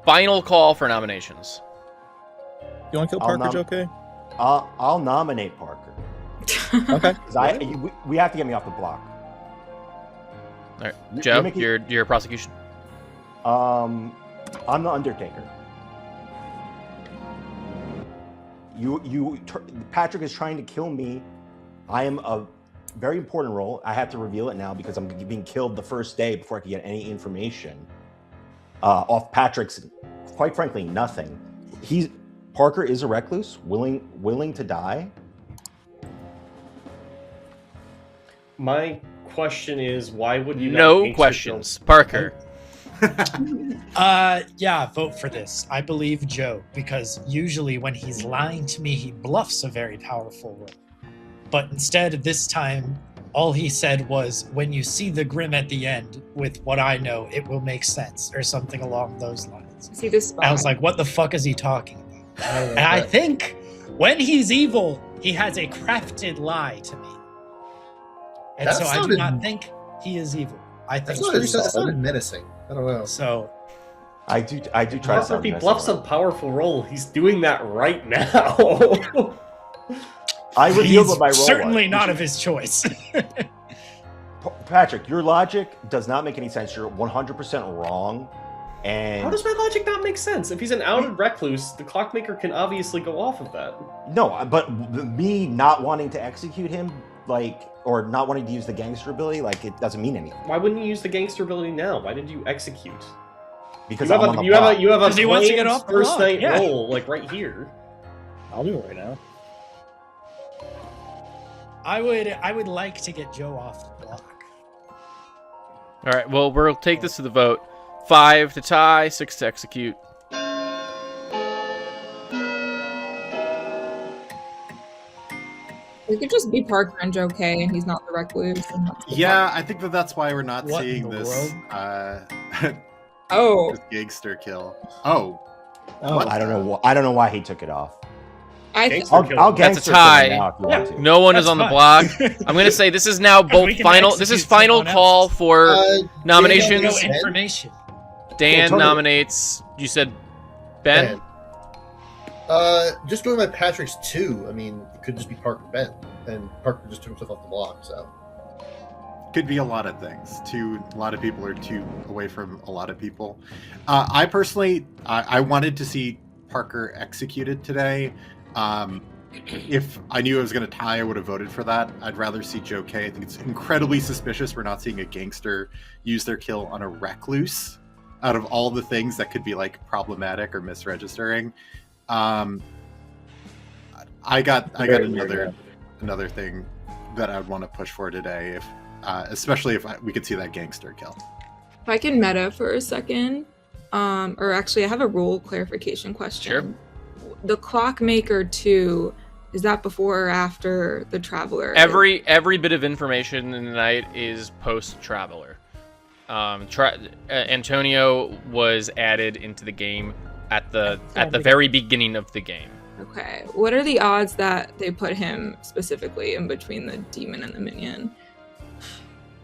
Final call for nominations. You want to kill I'll Parker, Joe K? I'll nominate Parker. Okay. 'Cause we have to get me off the block. All right, You're Joe, making- your prosecution. I'm the Undertaker. Patrick is trying to kill me. I am a very important role. I have to reveal it now because I'm being killed the first day before I can get any information off Patrick's. Quite frankly, nothing. Parker is a recluse, willing to die. My question is, why would you not No gangster questions. Parker. Yeah, vote for this. I believe Joe, because usually when he's lying to me, he bluffs a very powerful role. But instead, this time, all he said was, when you see the grim at the end, with what I know, it will make sense, or something along those lines. See this spot. I was like, what the fuck is he talking about? And I think when he's evil, he has a crafted lie to me. And That so I do sounded- not think he is evil. I think That's he's what it pretty solid. sounded menacing. I don't know. So I do try to If sound he menacing, bluffs a right? powerful role, he's doing that right now. I revealed he's what my role certainly was. not of his choice. Patrick, your logic does not make any sense. You're 100% wrong. And How does my logic not make sense? If he's an outed recluse, the clockmaker can obviously go off of that. no, but me not wanting to execute him, or not wanting to use the gangster ability, it doesn't mean anything. Why wouldn't you use the gangster ability now? Why did you execute? Because You I'm have on a the you have block. a you have a 'Cause he wants to get claimed off the first block, night yeah. roll right here. I'll do it right now. I would like to get Joe off the block. All right. Well, we'll take this to the vote. 5 to tie, 6 to execute. It could just be Parker and Joe K, and he's not the recluse. And that's the Yeah, I think that's why we're not What in seeing the this Oh, this gangster kill. Oh, Oh, I don't know. I don't know why he took it off. I Gangster I'll kill. That's a gangster kill him tie. now if you want to. No one is That's on the fine. block. I'm gonna say this is now both we can final. This is execute final someone call else. for nominations. No information. Dan Antonio. nominates. You said Ben. Just going by Patrick's 2, I mean, it could just be Parker Ben, and Parker just took himself off the block, so. could be a lot of things. A lot of people are too away from a lot of people. I personally, I wanted to see Parker executed today. If I knew I was going to tie, I would have voted for that. I'd rather see Joe K. I think it's incredibly suspicious we're not seeing a gangster use their kill on a recluse out of all the things that could be problematic or misregistering. I got another thing that I would want to push for today, especially if we could see that gangster kill. If I can meta for a second, or actually, I have a rule clarification question. Sure. The Clockmaker 2, is that before or after the Traveler? Every bit of information in the night is post Traveler. Antonio was added into the game at the very beginning of the game. Okay. What are the odds that they put him specifically in between the demon and the minion?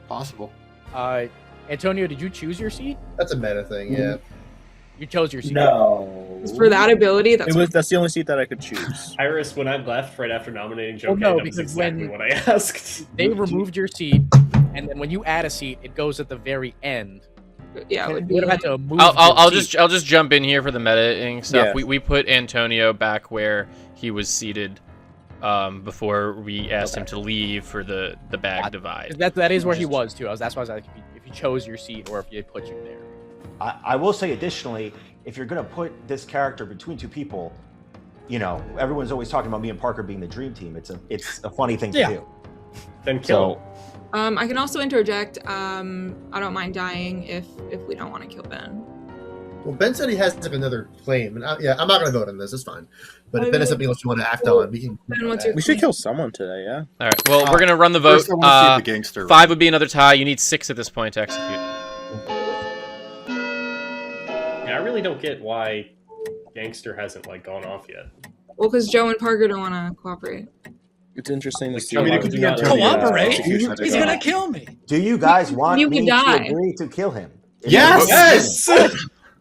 Possible. Antonio, did you choose your seat? That's a meta thing, yeah. You chose your seat. No. For that ability, That's the only seat that I could choose. Iris, when I left right after nominating Joe Well, K, no, that was because exactly when- what I asked. They removed your seat, and then when you add a seat, it goes at the very end. Yeah, it would You be. would have had to move. I'll your seat. just jump in here for the metaing stuff. Yeah. We put Antonio back where he was seated before we asked him to leave for the bag divide. That is where he was too. That's why I was like, if you chose your seat or if you put you there. I will say additionally, if you're gonna put this character between two people, you know, everyone's always talking about me and Parker being the dream team. It's a funny thing to do. Then kill him. I can also interject. I don't mind dying if we don't want to kill Ben. Well, Ben said he has like another claim, and I'm not going to vote on this. It's fine. But if Ben has something else you want to act on, we can. Ben, what's your We should kill someone today, yeah. All right. Well, we're gonna run the vote. First, I want to see the gangster. 5 would be another tie. You need 6 at this point to execute. Yeah, I really don't get why Gangster hasn't like gone off yet. Well, because Joe and Parker don't want to cooperate. It's interesting to see. I mean, it could be Antonio. Cooperate? Execution. He's gonna kill me. Do you guys want You me could to die. agree to kill him? Yes!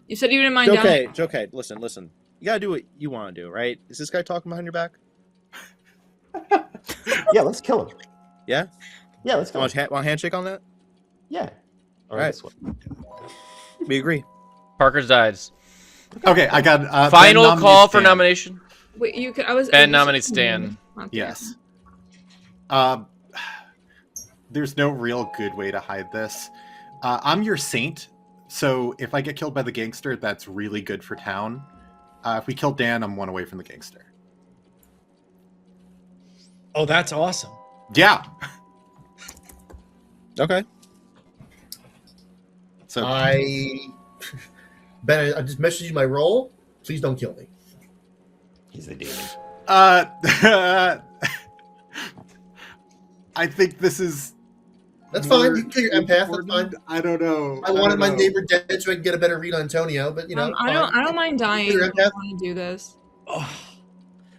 You said you didn't mind dying. Okay, listen. You gotta do what you want to do, right? Is this guy talking behind your back? Yeah, let's kill him. Yeah? Yeah, let's kill Want him. a handshake on that? Yeah. All right. This one. We agree. Parker's died. Okay, I got Final Ben call nominates for Dan. nomination. Wait, you could. I was. Ben nominates Dan. Not Yes. There's no real good way to hide this. I'm your saint, so if I get killed by the gangster, that's really good for town. If we kill Dan, I'm 1 away from the gangster. Oh, that's awesome. Yeah. Okay. So Ben, I just messaged you my role. Please don't kill me. He's the demon. I think this is. That's fine. You can kill your empath. That's fine. I don't know. I wanted my neighbor dead so I can get a better read on Antonio, but you know. I don't mind dying. You're I empath. want to do this. Oh,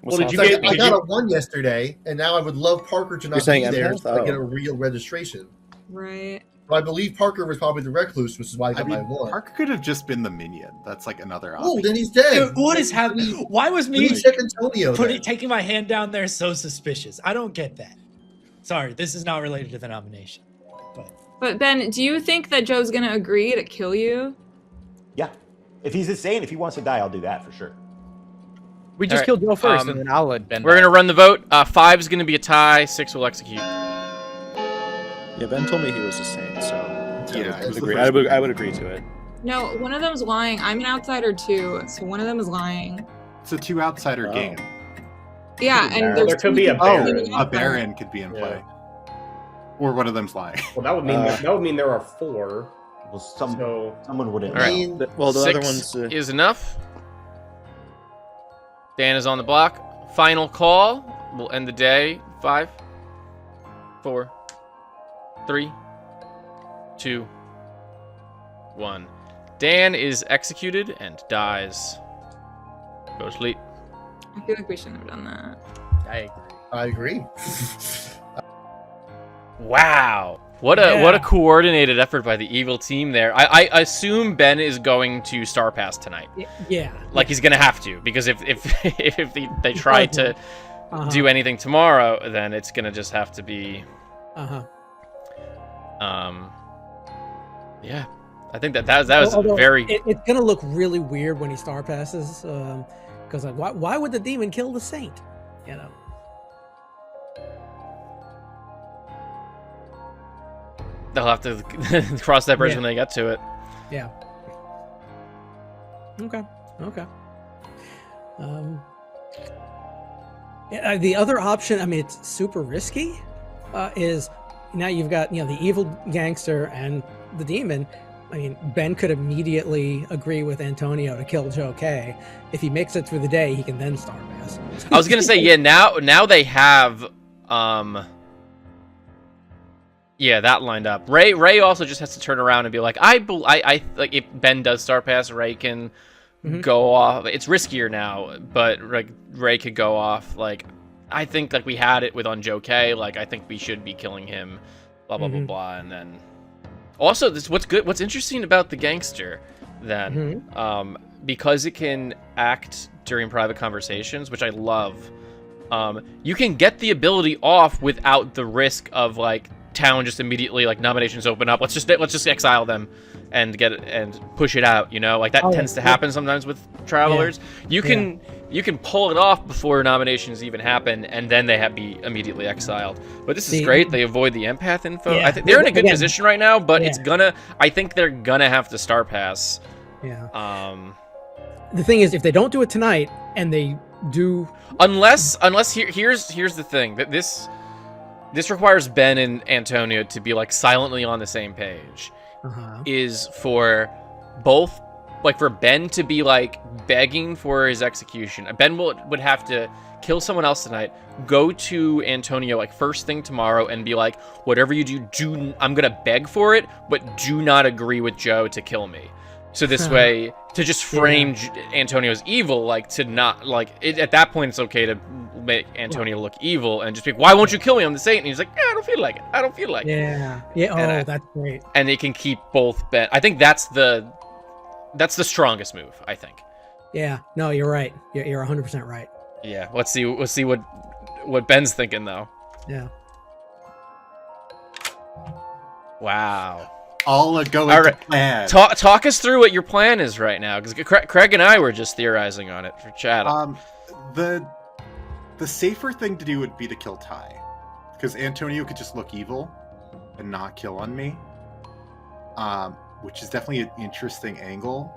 Well, did you So get? I Did got you, a 1 yesterday, and now I would love Parker to You're not saying be there empath? so I get a Oh. real registration. Right. But I believe Parker was probably the recluse, which is why I I got mean, my 1. Parker could have just been the minion. That's like another option. Oh, then he's dead. dude, what is happening? Why was me Please check Antonio. then. taking my hand down there so suspicious? I don't get that. Sorry, this is not related to the nomination. But Ben, do you think that Joe's gonna agree to kill you? Yeah. If he's insane, if he wants to die, I'll do that for sure. We just All right, killed Joe first, um, and then I'll let Ben. We're gonna run the vote. 5 is gonna be a tie. 6 will execute. Yeah, Ben told me he was the same, so Yeah, I it was would the agree. first I would agree to it. No, one of them's lying. I'm an outsider too, so one of them is lying. It's a 2 outsider Oh. game. Yeah, and There there's could be a people Baron. living A outside. Baron could be in play. Or one of them's lying. well, that would mean there are 4. Well, So someone wouldn't. All right. know. Well, the 6 other one's. is enough. Dan is on the block. Final call. We'll end the day. 5, 4, 3, 2, 1. Dan is executed and dies. Go to sleep. I feel like we shouldn't have done that. I agree. Wow. What a coordinated effort by the evil team there. I assume Ben is going to Star Pass tonight. Yeah. Like he's gonna have to, because if they try to do anything tomorrow, then it's gonna just have to be yeah. I think that was Although very It's gonna look really weird when he star passes, because like, why would the demon kill the saint? You know. they'll have to cross that bridge Yeah. when they get to it. Yeah. Okay. Yeah, the other option, I mean, it's super risky, is now you've got, the evil gangster and the demon. I mean, Ben could immediately agree with Antonio to kill Joe K. If he makes it through the day, he can then star pass. I was gonna say, yeah, now they have that lined up. Ray also just has to turn around and be like, I like, if Ben does star pass, Ray can go off. It's riskier now, but like Ray could go off. Like, I think like we had it with on Joe K. Like, I think we should be killing him. Blah blah blah blah, and then also what's interesting about the gangster then, because it can act during private conversations, which I love. You can get the ability off without the risk of like town just immediately like nominations open up. Let's just exile them and push it out. You know, like that tends to happen sometimes with travelers. You can pull it off before nominations even happen, and then they be immediately exiled. But this is great. They avoid the empath info. I think they're in a good position right now, but I think they're gonna have to star pass. Yeah. The thing is, if they don't do it tonight, and they do, unless here's the thing, that this requires Ben and Antonio to be like silently on the same page. Is for both, like for Ben to be like begging for his execution. Ben would have to kill someone else tonight, go to Antonio like first thing tomorrow and be like, whatever you do, I'm gonna beg for it, but do not agree with Joe to kill me. So this way, to just frame Antonio's evil, like to not like at that point, it's okay to make Antonio look evil and just be like, why won't you kill me? I'm the saint. And he's like, I don't feel like it. I don't feel like it. Yeah. That's great. And they can keep both Ben. I think that's the strongest move, I think. Yeah. No, you're right. You're 100% right. Yeah. Let's see what Ben's thinking though. Yeah. All going to plan. Talk us through what your plan is right now, because Craig and I were just theorizing on it for chat. The safer thing to do would be to kill Ty, because Antonio could just look evil and not kill on me, which is definitely an interesting angle.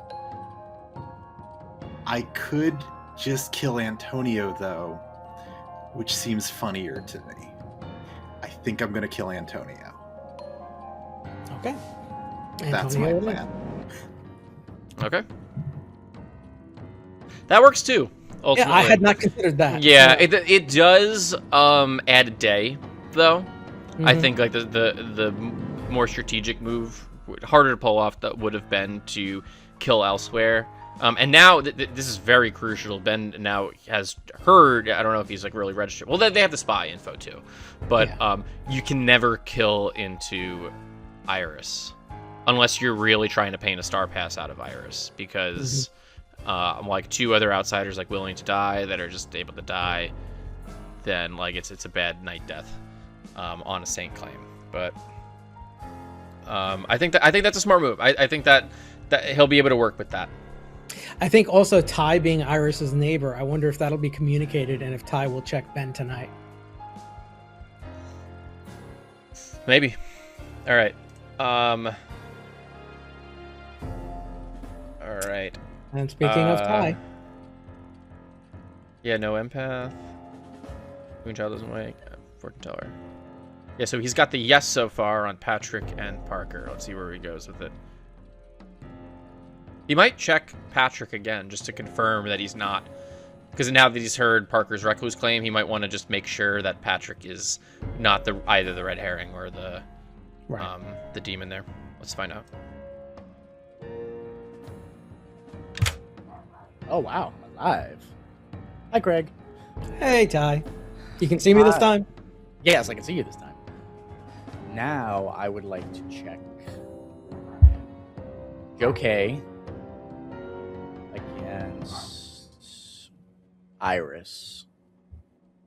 I could just kill Antonio though, which seems funnier to me. I think I'm gonna kill Antonio. Okay. That's my plan. Okay. That works too. Ultimately. Yeah, I had not considered that. Yeah, it does add a day though. I think like the more strategic move, harder to pull off, that would have been to kill elsewhere. And now this is very crucial. Ben now has heard. I don't know if he's like really registered. Well, they have the spy info too, but you can never kill into Iris unless you're really trying to paint a star pass out of Iris, because like two other outsiders like willing to die that are just able to die, then like it's a bad night death on a saint claim. But I think that's a smart move. I think that he'll be able to work with that. I think also Ty being Iris's neighbor, I wonder if that'll be communicated and if Ty will check Ben tonight. Maybe. All right. All right. And speaking of Ty. Yeah, no empath. Moonchild doesn't wake. Fortune teller. Yeah, so he's got the yes so far on Patrick and Parker. Let's see where he goes with it. He might check Patrick again just to confirm that he's not, because now that he's heard Parker's recluse claim, he might want to just make sure that Patrick is not either the red herring or the demon there. Let's find out. Oh wow, alive. Hi, Craig. Hey, Ty. You can see me this time? Yes, I can see you this time. Now I would like to check Joe K against Iris.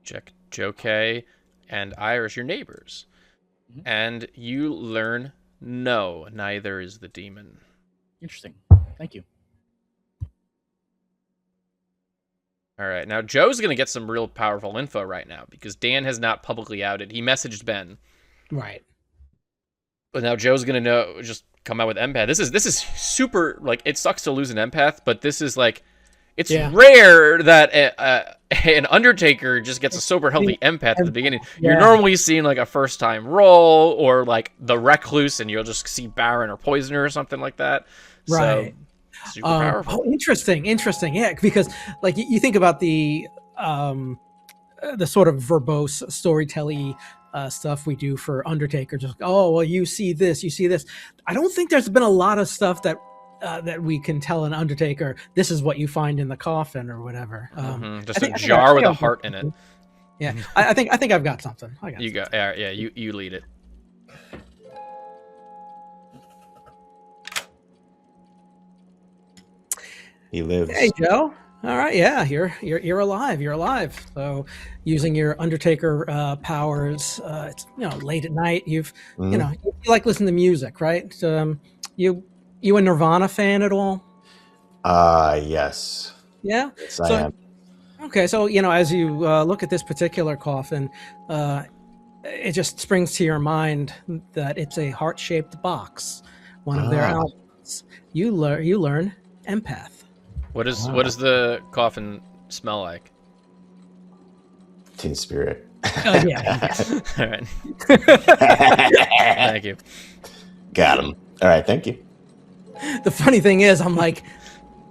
Check Joe K and Iris, your neighbors. And you learn no, neither is the demon. Interesting. Thank you. All right, now Joe's going to get some real powerful info right now because Dan has not publicly outed. He messaged Ben. Right. But now Joe's going to just come out with empath. This is super, like, it sucks to lose an empath, but this is like, it's rare that an Undertaker just gets a sober, healthy empath at the beginning. You're normally seeing like a first-time roll or like the Recluse, and you'll just see Baron or Poisoner or something like that. Right. So, super powerful. Oh, interesting. Yeah, because like you think about the sort of verbose storytelling stuff we do for Undertaker. Just oh well, you see this. I don't think there's been a lot of stuff that we can tell an Undertaker, this is what you find in the coffin or whatever. Just a jar with a heart in it. Yeah, I think I've got something. You got yeah. You lead it. He lives. Hey, Joe. All right, yeah, you're alive. You're alive. So, using your Undertaker powers, it's late at night. You like listening to music, right? You a Nirvana fan at all? Yes. Yeah. Yes, I So am. okay, so as you look at this particular coffin, it just springs to your mind that it's a heart-shaped box. One of their albums. You learn empath. What does the coffin smell like? Teen Spirit. Yeah. All right. Thank you. Got him. All right, thank you. The funny thing is, I'm like,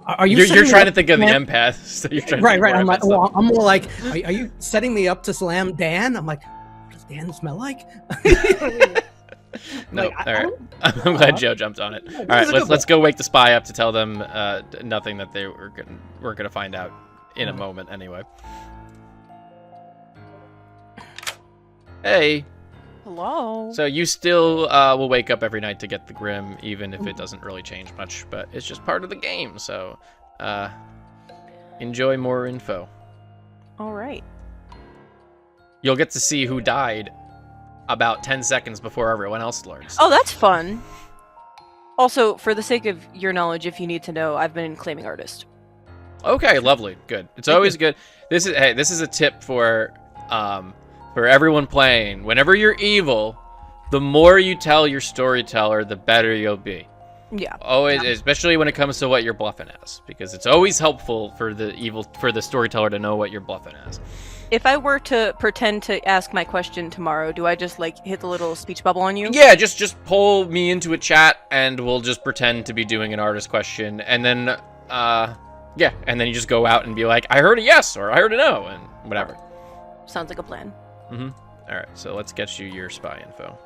are you? You're trying to think of the empath. So you're trying right. To I'm like, well, I'm more like, are you setting me up to slam Dan? I'm like, what does Dan smell like? No, all right. I'm glad Joe jumped on it. All right, let's go wake the spy up to tell them nothing that they were gonna find out in a moment anyway. Hey. Hello. So you still will wake up every night to get the Grim, even if it doesn't really change much, but it's just part of the game. So enjoy more info. All right. You'll get to see who died about 10 seconds before everyone else learns. Oh, that's fun. Also, for the sake of your knowledge, if you need to know, I've been claiming artist. Okay, lovely, good. It's always good. This is a tip for everyone playing. Whenever you're evil, the more you tell your storyteller, the better you'll be. Yeah. Always, especially when it comes to what you're bluffing as, because it's always helpful for the storyteller to know what you're bluffing as. If I were to pretend to ask my question tomorrow, do I just hit the little speech bubble on you? Yeah, just pull me into a chat and we'll just pretend to be doing an artist question, and then and then you just go out and be like, I heard a yes or I heard a no, and whatever. Sounds like a plan. All right, so let's get you your spy info.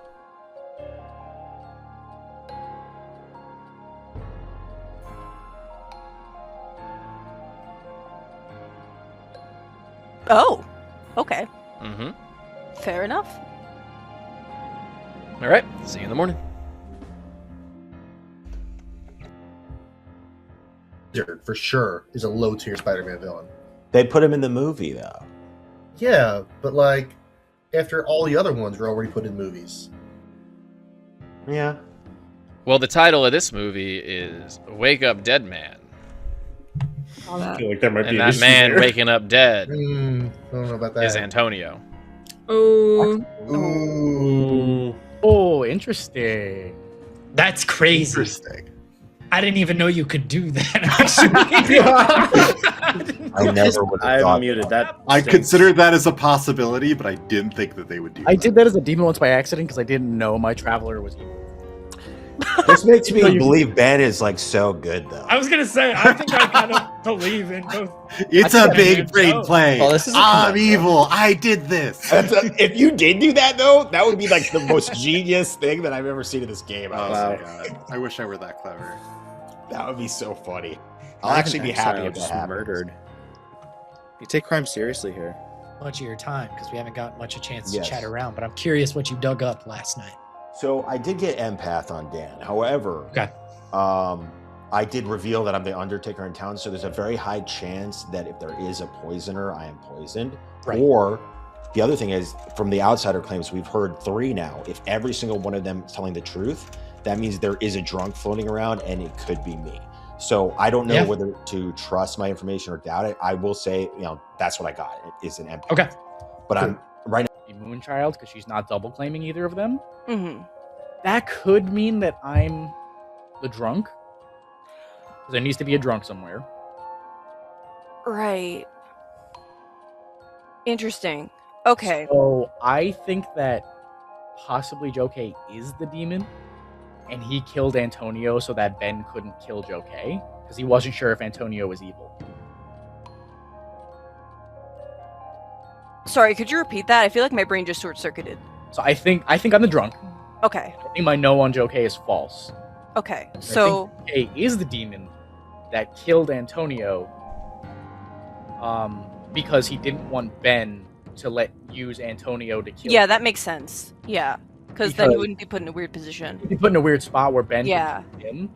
Oh, okay. Mm-hmm. Fair enough. All right, see you in the morning. For sure is a low tier Spider-Man villain. They put him in the movie though. Yeah, but after all the other ones were already put in movies. Yeah. Well, the title of this movie is Wake Up Dead Man. I feel like there might be And an that issue man there. waking up dead I don't know about that. is Antonio. Oh. Ooh. Oh, interesting. That's crazy. Interesting. I didn't even know you could do that. Actually, I never would have I've thought muted that. I stinks. considered that as a possibility, but I didn't think that they would do I that. did that as a demon once by accident because I didn't know my traveler was evil. This makes me believe Ben is so good though. I was gonna say, I think I kind of believe in both. It's I a think big that's brain good. play. Oh, this is a I'm comeback. evil. I did this. If you did do that though, that would be the most genius thing that I've ever seen in this game. Oh Wow. my god. I wish I were that clever. That would be so funny. I'll Not actually an be happy exile, if that just happens. murdered. You take crime seriously here. Much of your time because we haven't got much a chance Yes. to chat around. But I'm curious what you dug up last night. So I did get empath on Dan. However, Okay. I did reveal that I'm the Undertaker in town, so there's a very high chance that if there is a poisoner, I am poisoned. Right. Or the other thing is, from the outsider claims, we've heard 3 now. If every single one of them is telling the truth, that means there is a drunk floating around, and it could be me. So I don't know Yeah. whether to trust my information or doubt it. I will say, that's what I got. It is an empath. Okay. But I'm right The Moonchild, because she's not double claiming either of them. Mm-hmm. That could mean that I'm the drunk. 'Cause there needs to be a drunk somewhere. Right. Interesting. Okay. So I think that possibly Joe-K is the demon, and he killed Antonio so that Ben couldn't kill Joe-K because he wasn't sure if Antonio was evil. Sorry, could you repeat that? I feel like my brain just short-circuited. So I think I'm the drunk. Okay. I think my no on Joe-K is false. Okay. I So, think Joe-K is the demon that killed Antonio, because he didn't want Ben to use Antonio to kill. yeah, him. that makes sense. Yeah. Because then he Because- wouldn't be put in a weird position. He'd be put in a weird spot where Ben Yeah. could kill him,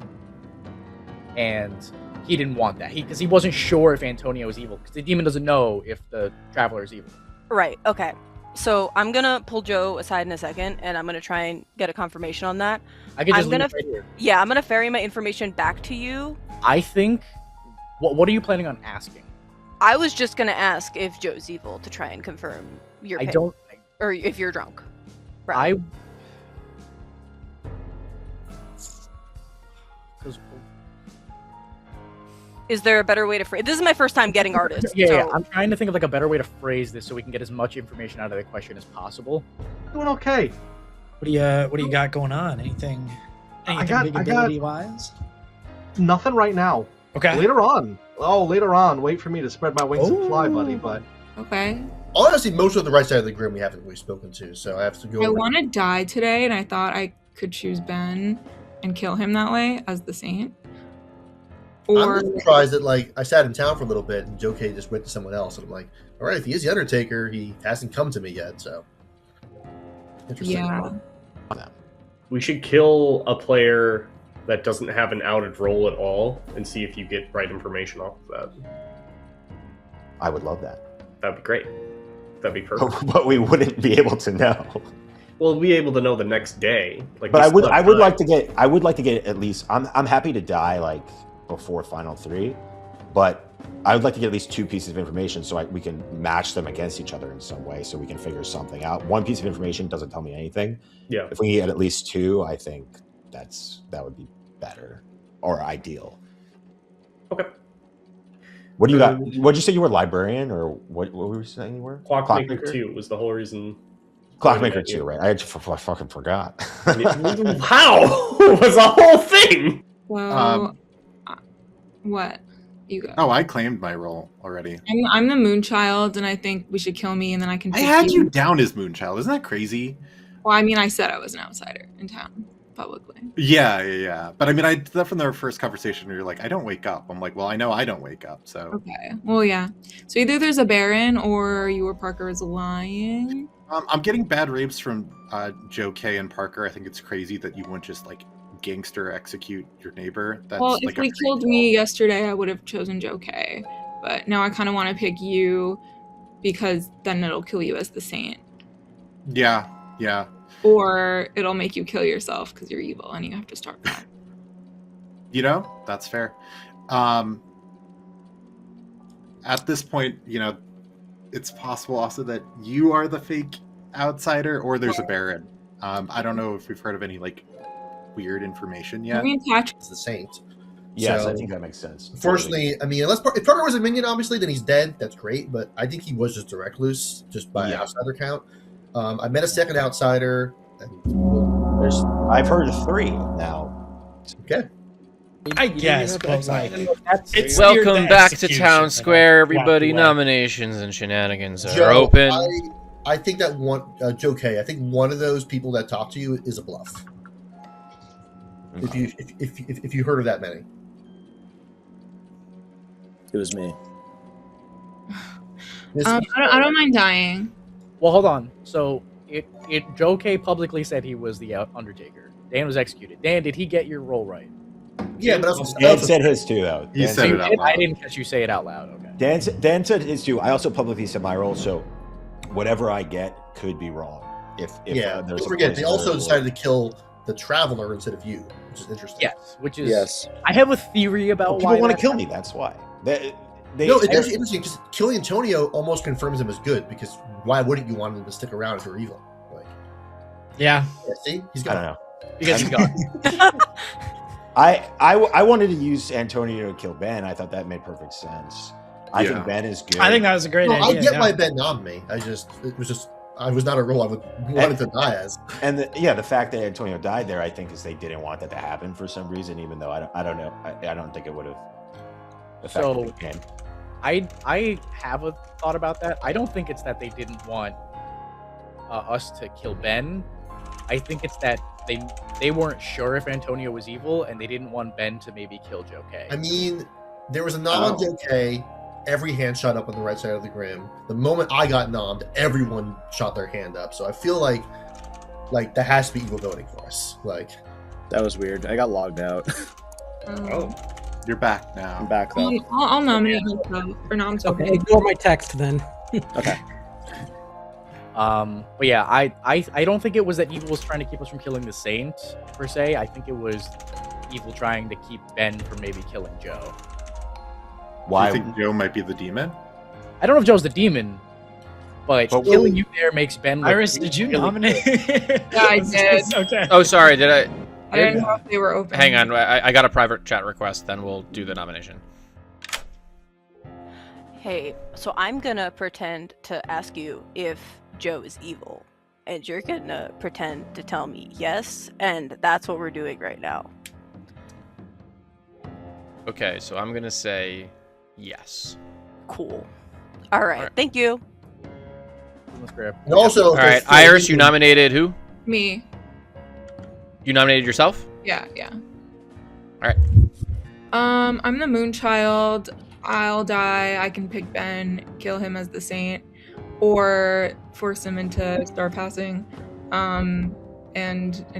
and he didn't want that. Because he wasn't sure if Antonio was evil. Because the demon doesn't know if the traveler is evil. Right. Okay. So I'm gonna pull Joe aside in a second, and I'm gonna try and get a confirmation on that. I could just I'm leave gonna, it right here. Yeah, I'm gonna ferry my information back to you. I think. What are you planning on asking? I was just gonna ask if Joe's evil to try and confirm your. I don't. Or if you're drunk. I. Right. Is there a better way to phrase? This is my first time getting artists. Yeah, I'm trying to think of like a better way to phrase this so we can get as much information out of the question as possible. Doing okay. What do you got going on? Anything big ability wise? Nothing right now. Okay. Later on. Oh, later on. Wait for me to spread my wings and fly, buddy. But Okay. Honestly, most of the right side of the grim we haven't really spoken to, so I have to go. I want to die today, and I thought I could choose Ben and kill him that way as the saint. Or I'm just surprised that like I sat in town for a little bit and Joe K just went to someone else, and I'm like, all right, if he is the Undertaker, he hasn't come to me yet, so. Interesting. yeah. We should kill a player that doesn't have an outed role at all and see if you get right information off of that. I would love that. That'd be great. That'd be perfect. But we wouldn't be able to know. We'll be able to know the next day. Like, But we I still would have time. I would like to get at least. I'm happy to die like before Final 3, but I would like to get at least 2 pieces of information so we can match them against each other in some way, so we can figure something out. 1 piece of information doesn't tell me anything. Yeah. If we get at least 2, I think that would be better or ideal. Okay. What do you got? What did you say you were, librarian, or what were you saying you were? Clockmaker 2 was the whole reason. Clockmaker 2, right? I fucking forgot. How? It was a whole thing. Well, what? You go. Oh, I claimed my role already. I'm the Moonchild, and I think we should kill me, and then I can. I take had you down as Moonchild. Isn't that crazy? Well, I mean, I said I was an outsider in town publicly. Yeah. But I mean, from the first conversation, you're like, I don't wake up. I'm like, well, I know I don't wake up, so. Okay. Well, yeah. So either there's a Baron, or you or Parker is lying. I'm getting bad rapes from Joe K and Parker. I think it's crazy that you wouldn't just like gangster execute your neighbor. That's Well, like if we killed me yesterday, I would have chosen Joe K. But now I kind of want to pick you because then it'll kill you as the saint. Yeah. Or it'll make you kill yourself because you're evil and you have to start back. You know, that's fair. At this point, you know, it's possible also that you are the fake outsider or there's a Baron. I don't know if we've heard of any like weird information yet. I mean, Patrick's the saint. Yes, So, I think that makes sense. Unfortunately, I mean, if Parker was a minion, obviously, then he's dead. That's great, but I think he was just a recluse, just by outsider count. I met a second outsider. And I've heard 3 now. Okay. I guess, but like, it's Welcome back to Town Square, everybody. Nominations and shenanigans are Joe, open. I think that one, Joe K. I think one of those people that talk to you is a bluff. Okay. If you heard of that many, It was me. I don't mind dying. Well, hold on. So Joe K publicly said he was the Undertaker. Dan was executed. Dan, did he get your role right? Yeah, but Dan said his too, though. You said it out loud. I didn't catch you say it out loud. Okay. Dan said his too. I also publicly said my role, so whatever I get could be wrong. If don't there's forget, they also decided to kill the Traveler instead of you, which is interesting. Yes, which is Yes. I have a theory about people why want to that kill me. That's why. They No, it's actually interesting because killing Antonio almost confirms him as good. Because why wouldn't you want him to stick around if you're evil? Like, yeah. See, he's I gone. don't know. because he's gone. I wanted to use Antonio to kill Ben. I thought that made perfect sense. I Yeah. think Ben is good. I think that was a great No, idea. I get yeah. why Ben nommed me. I was not a role I would wanted to die as. And the fact that Antonio died there, I think, is they didn't want that to happen for some reason. Even though I don't know, I don't think it would have affected the game. I have a thought about that. I don't think it's that they didn't want us to kill Ben. I think it's that they weren't sure if Antonio was evil, and they didn't want Ben to maybe kill Joe K. I mean, there was a nom on Joe K. Every hand shot up on the right side of the grim. The moment I got nommed, everyone shot their hand up. So I feel like that has to be evil voting for us. Like, That was weird. I got logged out. Oh. You're back now. I'm back though. I'll nominate myself. Or no, I'm so Okay, ignore my text then. Okay. But yeah, I don't think it was that evil was trying to keep us from killing the Saint per se. I think it was evil trying to keep Ben from maybe killing Joe. Why? Do you think Joe might be the demon? I don't know if Joe's the demon, but killing you there makes Ben look Iris, did you really nominate? Yeah, I did. Okay. Oh, sorry. Did I? I didn't know if they were open. Hang on. I got a private chat request. Then we'll do the nomination. Hey, so I'm gonna pretend to ask you if Joe is evil, and you're gonna pretend to tell me yes, and that's what we're doing right now. Okay, so I'm gonna say yes. Cool. All right. Thank you. And also, All right, Iris, you nominated who? Me. You nominated yourself? Yeah. All right. I'm the Moonchild. I'll die. I can pick Ben, kill him as the Saint, or force him into star passing, and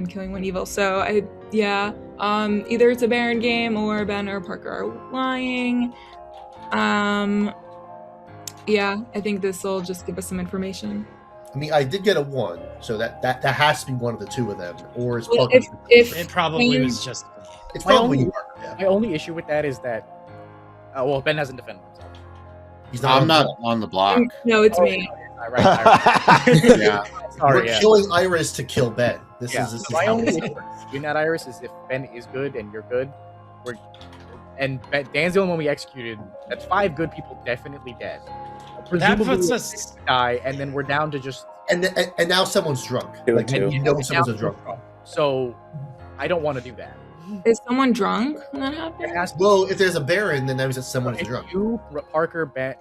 killing one evil. So either it's a Baron game or Ben or Parker are lying. Yeah, I think this will just give us some information. I mean, I did get a 1, so that has to be one of the two of them, or it's Well, Parker. if It probably was just. It's My probably only- Parker. Yeah. My only issue with that is that, well, Ben hasn't defended himself. He's I'm on not the- on the block. no, it's me. Right. Yeah. Sorry, We're yeah. killing Iris to kill Ben. This Yeah. is My how only this issue with doing that, Iris, is if Ben is good and you're good, Dan's the only one we executed. That's 5 good people definitely dead. That Presumably puts we'll us. die, and then we're down to just. and now someone's drunk. Do it Like too. you know someone's a drunk. So, I don't want to do that. Is someone drunk when that It happens? has to. Well, if there's a Baron, then that means that someone's If drunk. you, Parker, Ben,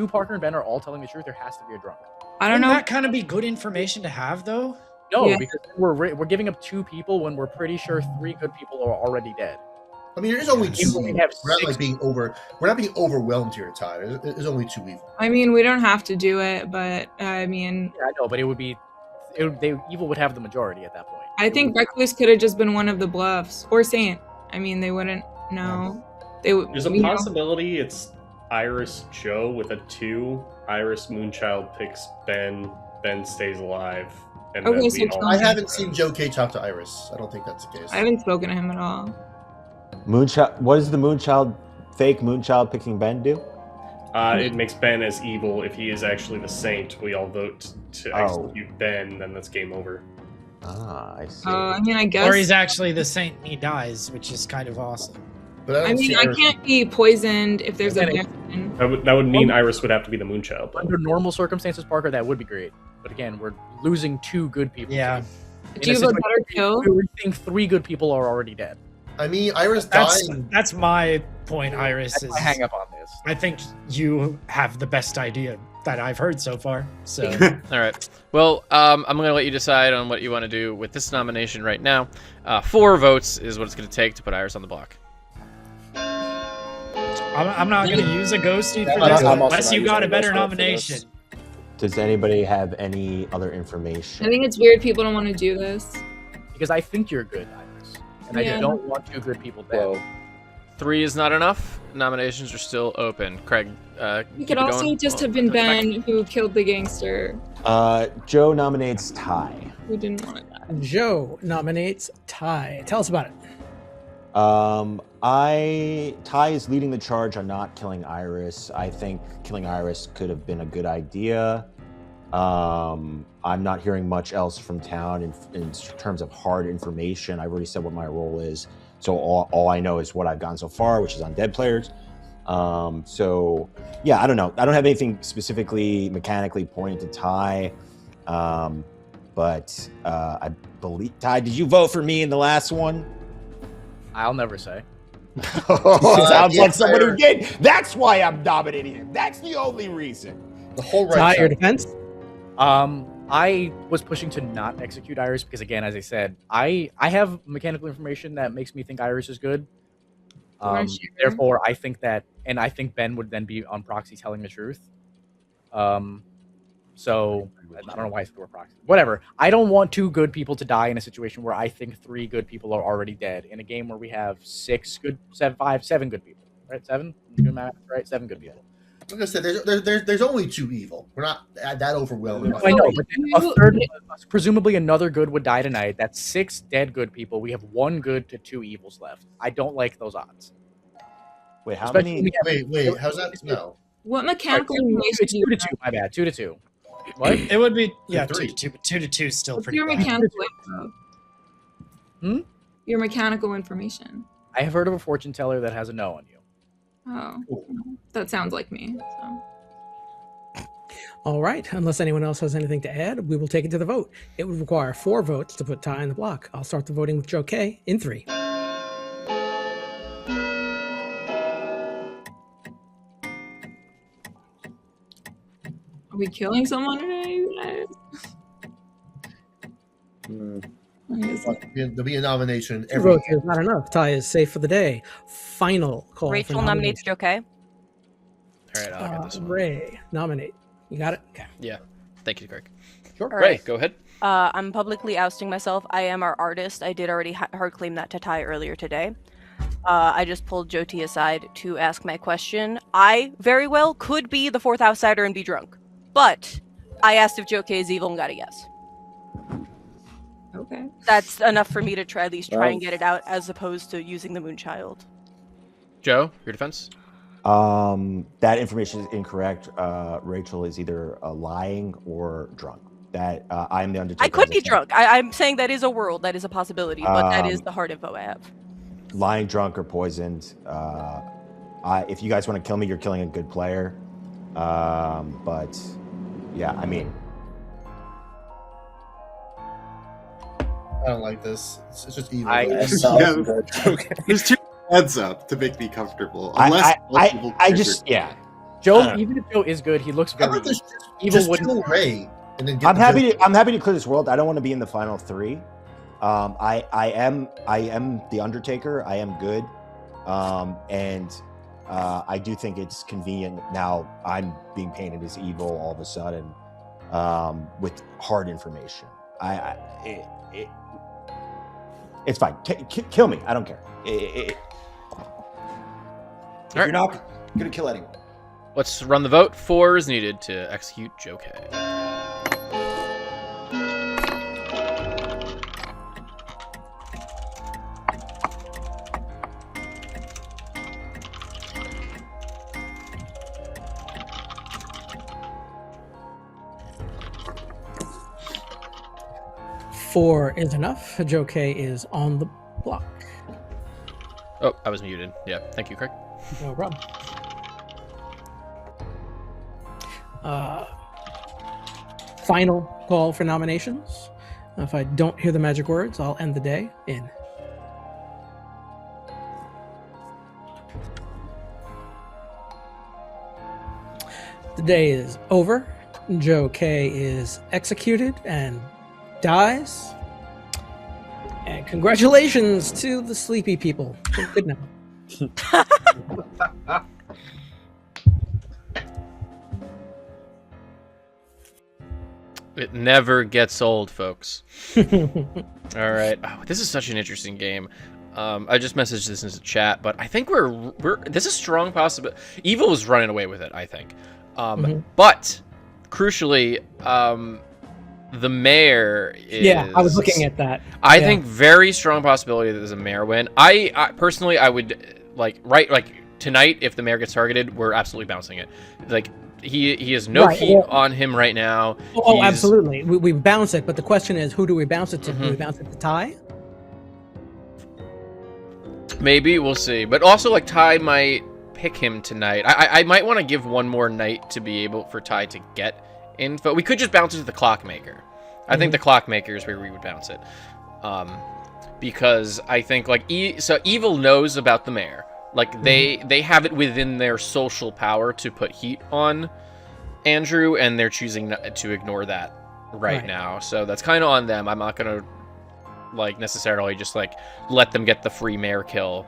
Parker, and Ben are all telling the truth, there has to be a drunk. I don't Wouldn't know. that kind of be good information to have, though? No, Yeah. because we're giving up 2 people when we're pretty sure 3 good people are already dead. I mean, there's only 2 Even when evil. we have We're not 6 like being over. We're not being overwhelmed here, Ty. There's only 2 evil. I mean, we don't have to do it, but I mean, Yeah, I know, but it would be. Evil would have the majority at that point. I think Recluse could have just been one of the bluffs or Saint. I mean, they wouldn't know. They would. There's a you know. possibility it's Iris Joe with a 2. Iris Moonchild picks Ben. Ben stays alive. And Okay, then so we all I haven't seen Joe K talk to Iris. I don't think that's the case. I haven't spoken to him at all. Moonchild. What does the Moonchild, fake Moonchild picking Ben do? It makes Ben as evil. If he is actually the Saint, we all vote to execute Ben, then that's game over. Ah, I see. I mean, I guess. Or he's actually the Saint and he dies, which is kind of awesome. But I don't mean, see I Iris- can't be poisoned if there's a Yeah, Baron. That would mean Iris would have to be the Moonchild. Though. Under normal circumstances, Parker, that would be great. But again, we're losing 2 good people. Yeah. In Do you a have a situation better kill? where we think 3 good people are already dead. I mean, Iris That's dying. that's my point, Iris. That's Is my hang up on this. I think you have the best idea that I've heard so far. So All right. Well, I'm going to let you decide on what you want to do with this nomination right now. 4 votes is what it's going to take to put Iris on the block. I'm not going to use a ghosty for I'm this also unless not you got a using a better ghost vote for nomination. this. Does anybody have any other information? I think it's weird people don't want to do this. Because I think you're good, Iris. And Yeah. I don't want 2 good people dead. Whoa. 3 is not enough. Nominations are still open. Craig, It keep could it also going. just Oh, have been put it back. Ben who killed the gangster Joe nominates Ty. who didn't want to die. Joe nominates Ty. Tell us about it. Ty is leading the charge on not killing Iris. I think killing Iris could have been a good idea. I'm not hearing much else from town in terms of hard information. I've already said what my role is, so all I know is what I've gotten so far, which is on dead players. So yeah, I don't know. I don't have anything specifically mechanically pointing to Ty, but I believe Ty. Did you vote for me in the last one? I'll never say. Sounds like someone who fair. did. That's why I'm nominating him. That's the only reason. The whole Ty, right your side. defense? I was pushing to not execute Iris because, again, as I said, I have mechanical information that makes me think Iris is good. Wanna share? Therefore, I think that, and I think Ben would then be on proxy telling the truth. So I don't know why I said the word proxy. Whatever. I don't want 2 good people to die in a situation where I think 3 good people are already dead in a game where we have 7 good people. right? 7. Doing math right? 7 good people. Like I said, there's only 2 evil. We're not that overwhelmed. I know, but a third, presumably another good would die tonight. That's 6 dead good people. We have 1 good to 2 evils left. I don't like those odds. Wait, how Especially many? Wait, how's that? No. What mechanical It's information do 2 you to 2. My bad. 2 to 2. What? It would be 2 3. to 2, but 2 to 2 is still What's pretty your bad. mechanical info? Hmm? Your mechanical information. I have heard of a fortune teller that has a no on you. Oh, that sounds like me. So. All right. Unless anyone else has anything to add, we will take it to the vote. It would require 4 votes to put Ty in the block. I'll start the voting with Joe K in 3. Are we killing someone today? There'll be a nomination 2 every. votes is not enough. Ty is safe for the day. Final call. Rachel for nominates Joe K. All right, I'll get this one. Ray, nominate. You got it? Okay. Yeah. Thank you, Craig. Sure. Ray, go ahead. I'm publicly ousting myself. I am our artist. I did already hard claim that to Ty earlier today. I just pulled Joe T aside to ask my question. I very well could be the 4th outsider and be drunk, but I asked if Joe K is evil and got a yes. Okay. That's enough for me to try at least try and get it out, as opposed to using the Moonchild. Joe, your defense? That information is incorrect. Rachel is either lying or drunk. That I'm the Undertaker. I could be drunk. I'm saying that is a world, that is a possibility, but that is the hard info I have. Lying, drunk, or poisoned. If you guys want to kill me, you're killing a good player. But yeah, I mean, I don't like this. It's just evil. There's 2 heads up to make me comfortable. I just Joe, even if Joe is good, he looks very evil. Just kill Ray, and then get I'm the happy joke. to. I'm happy to clear this world. I don't want to be in the final 3. I am the Undertaker. I am good, and I do think it's convenient now. I'm being painted as evil all of a sudden with hard information. It's fine. Kill me. I don't care. If you're not gonna kill anyone. Let's run the vote. 4 is needed to execute Joe K. Four is enough. Joe K is on the block. Oh, I was muted. Yeah, thank you, Craig. No problem. Final call for nominations. If I don't hear the magic words, I'll end the day in. The day is over. Joe K is executed and dies. And congratulations to the sleepy people. Good night. It never gets old, folks. All right. Oh, this is such an interesting game. I just messaged this into chat, but I think we're this is strong possibility. Evil was running away with it, I think. But crucially, the mayor is. Yeah, I was looking at that. I think very strong possibility that there's a mayor win. I personally, I would like tonight if the mayor gets targeted, we're absolutely bouncing it. Like he has no heat on him right now. Oh, absolutely. We bounce it, but the question is, who do we bounce it to? Do we bounce it to Ty? Maybe, we'll see. But also, like, Ty might pick him tonight. I might want to give one more night to be able for Ty to get info. We could just bounce it to the Clockmaker. I think the Clockmaker is where we would bounce it. Because I think, like, so Evil knows about the mayor. Like, they have it within their social power to put heat on Andrew, and they're choosing to ignore that right now. So that's kind of on them. I'm not going to, like, necessarily just, like, let them get the free mayor kill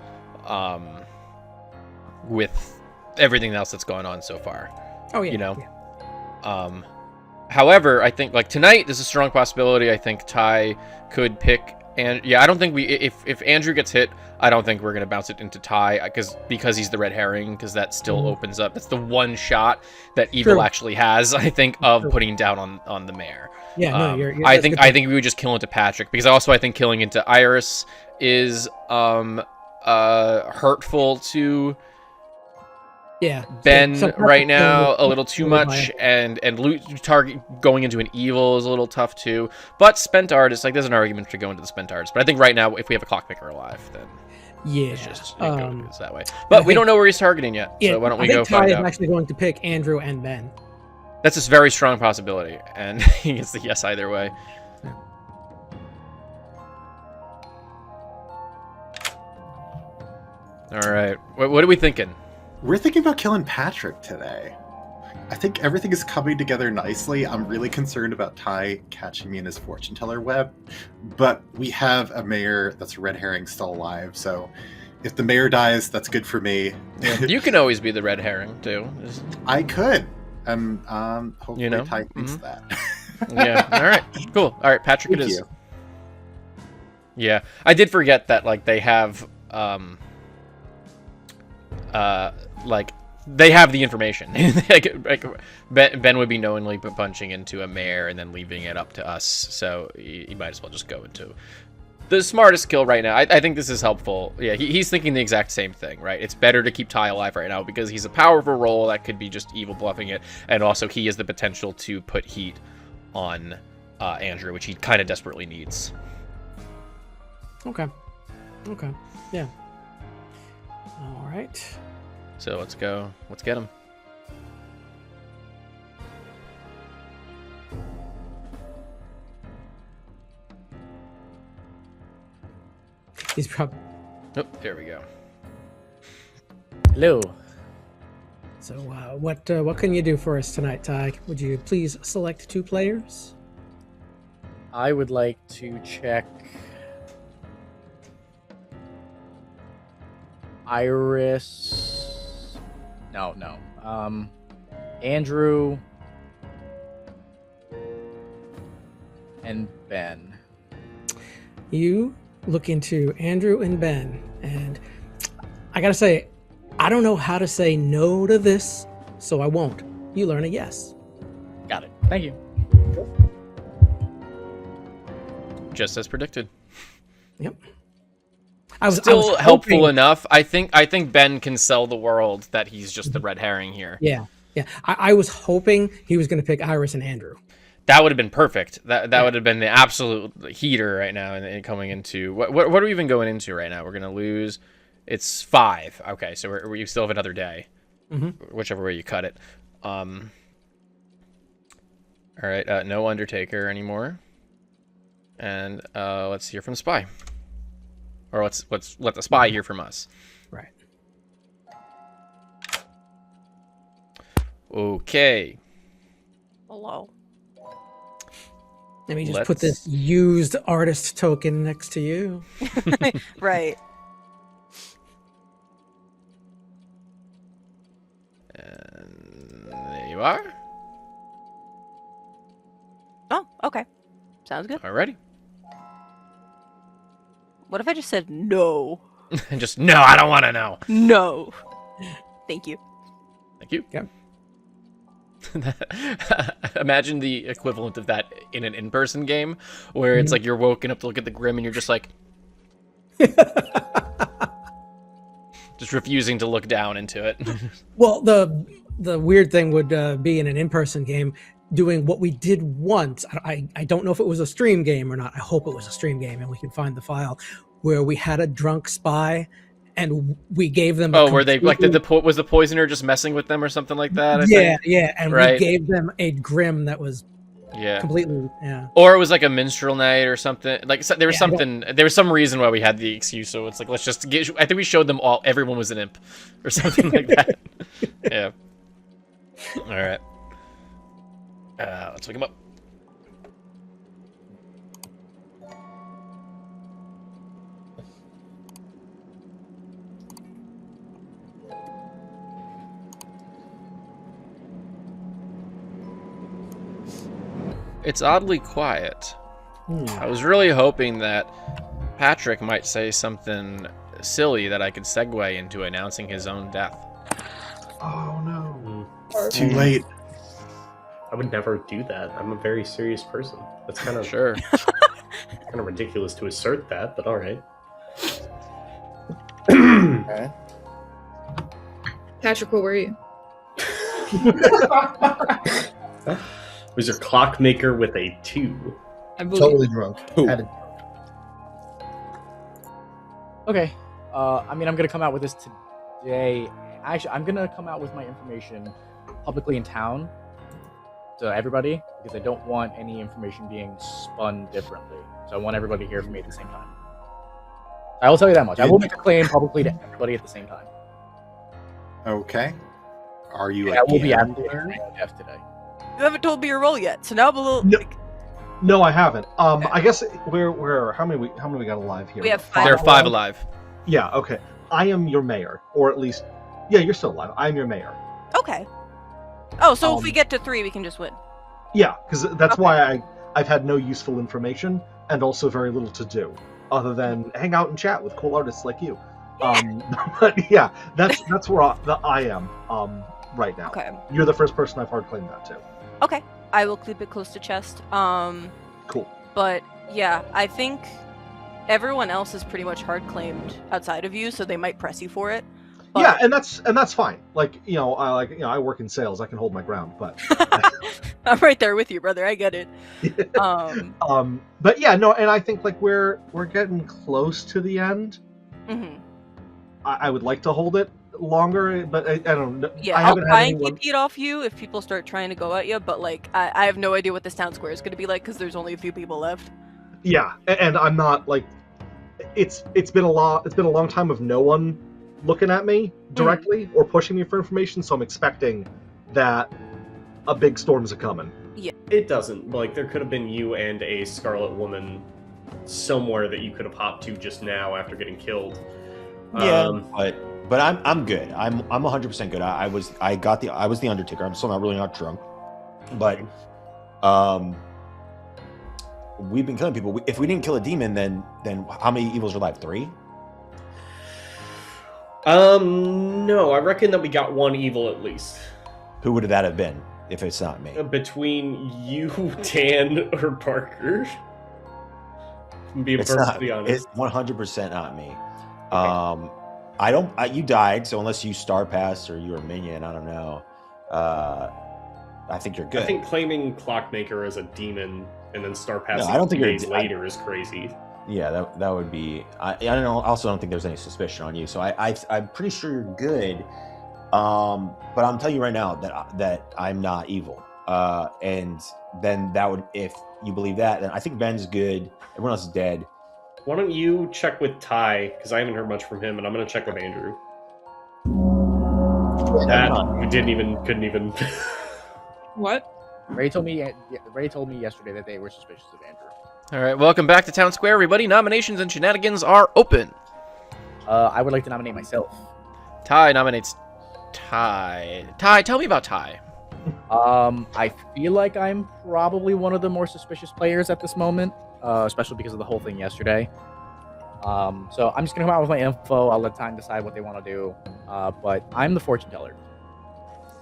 with everything else that's going on so far. Oh, yeah. You know? However, I think, like, tonight, there's a strong possibility. I think Ty could pick And yeah, I don't think if Andrew gets hit, I don't think we're gonna bounce it into Ty because he's the red herring, because that still opens up. That's the one shot that Evil actually has, I think, of putting down on the mayor. Yeah, no, you're I think we would just kill into Patrick, because also I think killing into Iris is hurtful to Ben right now, a little too much, and target going into an Evil is a little tough too. But Spent Artist, like, there's an argument to go into the Spent Artist, but I think right now, if we have a Clockmaker alive, then it's just it goes that way. But we don't know where he's targeting yet, so why don't we go find out? Ty is actually going to pick Andrew and Ben. That's a very strong possibility, and he gets the yes either way. Yeah. All right, what are we thinking? We're thinking about killing Patrick today. I think everything is coming together nicely. I'm really concerned about Ty catching me in his fortune teller web, but we have a mayor that's red herring still alive, so if the mayor dies, that's good for me. You can always be the red herring too. I could, and hopefully Ty thinks that. Yeah. All right. Cool. All right, Patrick. Thank it is. you. Yeah, I did forget that. Like they have, like they have the information. like Ben would be knowingly punching into a mayor and then leaving it up to us. So he might as well just go into the smartest kill right now. I think this is helpful. Yeah, he's thinking the exact same thing, right? It's better to keep Ty alive right now because he's a powerful role that could be just Evil bluffing it, and also he has the potential to put heat on Andrew, which he kind of desperately needs. Okay. Yeah. All right. So let's go. Let's get him. He's probably. Oh, there we go. Hello. So, what can you do for us tonight, Ty? Would you please select 2 players? I would like to check Iris. No. Andrew and Ben. You look into Andrew and Ben, and I gotta say, I don't know how to say no to this, so I won't. You learn a yes. Got it. Thank you. Just as predicted. Yep. Still helpful enough. I think Ben can sell the world that he's just the red herring here. Yeah. I was hoping he was going to pick Iris and Andrew. That would have been perfect. That would have been the absolute heater right now. And coming into what are we even going into right now? We're gonna lose. It's 5. Okay, so we still have another day, whichever way you cut it. All right, no Undertaker anymore, and let's hear from Spy. Or let's let the Spy hear from us. Right. Okay. Hello. Let me just put this used artist token next to you. Right. And there you are. Oh, okay. Sounds good. Alrighty. What if I just said no? Just no, I don't want to know. No. Thank you. Thank you. Yeah. Imagine the equivalent of that in an in-person game where it's like you're woken up to look at the Grim and you're just like just refusing to look down into it. Well, the weird thing would be in an in-person game doing what we did once. I don't know if it was a stream game or not. I hope it was a stream game and we can find the file where we had a drunk spy and we gave them were they like was the poisoner just messing with them or something like that? I think? And we gave them a Grim that was completely or it was like a minstrel night or something. Like there was there was some reason why we had the excuse, so it's like let's just get. I think we showed them everyone was an imp or something like that. Yeah. All right. Let's look him up. It's oddly quiet. I was really hoping that Patrick might say something silly that I could segue into announcing his own death. Oh no. It's too late. I would never do that. I'm a very serious person. That's kind of Sure. kind of ridiculous to assert that, but all right. Okay. Patrick, what were you? Was your clockmaker with a 2? I believe. Totally drunk. Who? Had it. Okay. I mean, I'm gonna come out with this today. Actually, I'm gonna come out with my information publicly in town to everybody because I don't want any information being spun differently. So I want everybody to hear from me at the same time. I will tell you that much. I will make a claim publicly to everybody at the same time. Okay. Are you? And a I will be gambler? advocating death today. You haven't told me your role yet, so now I'm a little. No. No, I haven't. I guess we're how many we got alive here? We have 5. There are 5 alive. Yeah. Okay. I am your mayor, or at least, yeah, you're still alive. I am your mayor. Okay. Oh, so if we get to 3, we can just win. Yeah, because that's Okay. why I've had no useful information and also very little to do other than hang out and chat with cool artists like you. But yeah, that's where I am right now. Okay. You're the first person I've hard claimed that to. Okay. I will keep it close to chest. Cool. But yeah, I think everyone else is pretty much hard claimed outside of you, so they might press you for it. But... Yeah, and that's fine. I work in sales. I can hold my ground, but I'm right there with you, brother. I get it. But yeah, no, and I think we're getting close to the end. Mm-hmm. I would like to hold it longer, but I don't know. Yeah, I'll try and keep it off you if people start trying to go at you, but I have no idea what this town square is going to be like because there's only a few people left. Yeah, and I'm not it's been a long time of no one looking at me directly or pushing me for information, so I'm expecting that a big storm's a coming. Yeah. It doesn't. There could have been you and a Scarlet Woman somewhere that you could have hopped to just now after getting killed. Yeah, but I'm good. I'm 100% good. I was the Undertaker. I'm still not drunk, but we've been killing people. If we didn't kill a demon, then how many evils are alive? 3? No, I reckon that we got 1 evil at least. Who would that have been if it's not me? Between you, Dan, or Parker. Being perfectly honest, it's 100% not me. Okay. You died, so unless you star pass or you're a minion, I don't know. I think you're good. I think claiming Clockmaker as a demon and then star passing I don't think 2 days later is crazy. Yeah, that would be. I don't know. Also, don't think there's any suspicion on you, so I'm pretty sure you're good. But I'm telling you right now that I'm not evil. And then that would, if you believe that, then I think Ben's good. Everyone else is dead. Why don't you check with Ty, because I haven't heard much from him, and I'm going to check with Andrew. That we couldn't even. What? Ray told me yesterday that they were suspicious of Andrew. All right, welcome back to Town Square, everybody. Nominations and shenanigans are open. I would like to nominate myself. Ty nominates Ty. Ty, tell me about Ty. I feel like I'm probably one of the more suspicious players at this moment, especially because of the whole thing yesterday. So I'm just gonna come out with my info. I'll let time decide what they want to do. But I'm the fortune teller.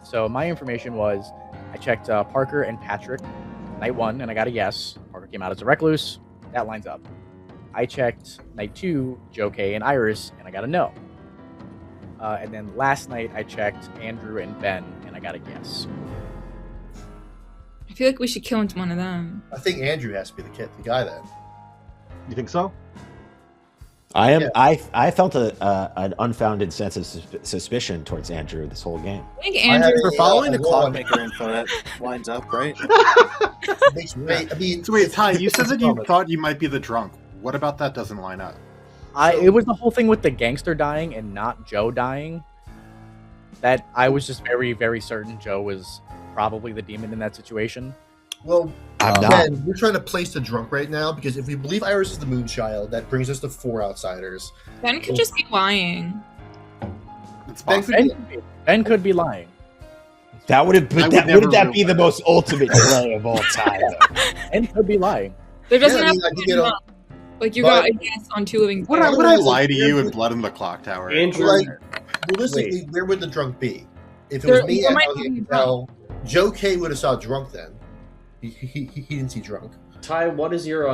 So my information was, I checked Parker and Patrick night 1, and I got a yes. Parker came out as a recluse. That lines up. I checked night 2, Joe K and Iris, and I got a no. And then last night I checked Andrew and Ben, and I got a yes. I feel like we should kill into one of them. I think Andrew has to be the guy then. You think so? I am. Yeah. I felt an unfounded sense of suspicion towards Andrew this whole game. I think Andrew. For following the clockmaker info, that lines up, right? So wait, Ty, you said that you thought you might be the drunk. What about that doesn't line up? It was the whole thing with the gangster dying and not Joe dying. That I was just very, very certain Joe was probably the demon in that situation. Well, I'm not. Ben, we're trying to place the drunk right now because if we believe Iris is the Moonchild, that brings us to 4 outsiders. Ben could just be lying. It's Ben possible. Ben could be lying. That would have. I would Wouldn't never that be rule the that. most ultimate play of all time? Ben could be lying. There doesn't Yeah, I have mean, to I be think Like you But- got a yes on 2 living Would players. I lie to you and blood in the clock tower? Andrew, Like, realistically, where would the drunk be? If it was me, There I might know be he could drunk. tell. Joe K would have saw drunk then. He didn't see drunk. Ty, what is your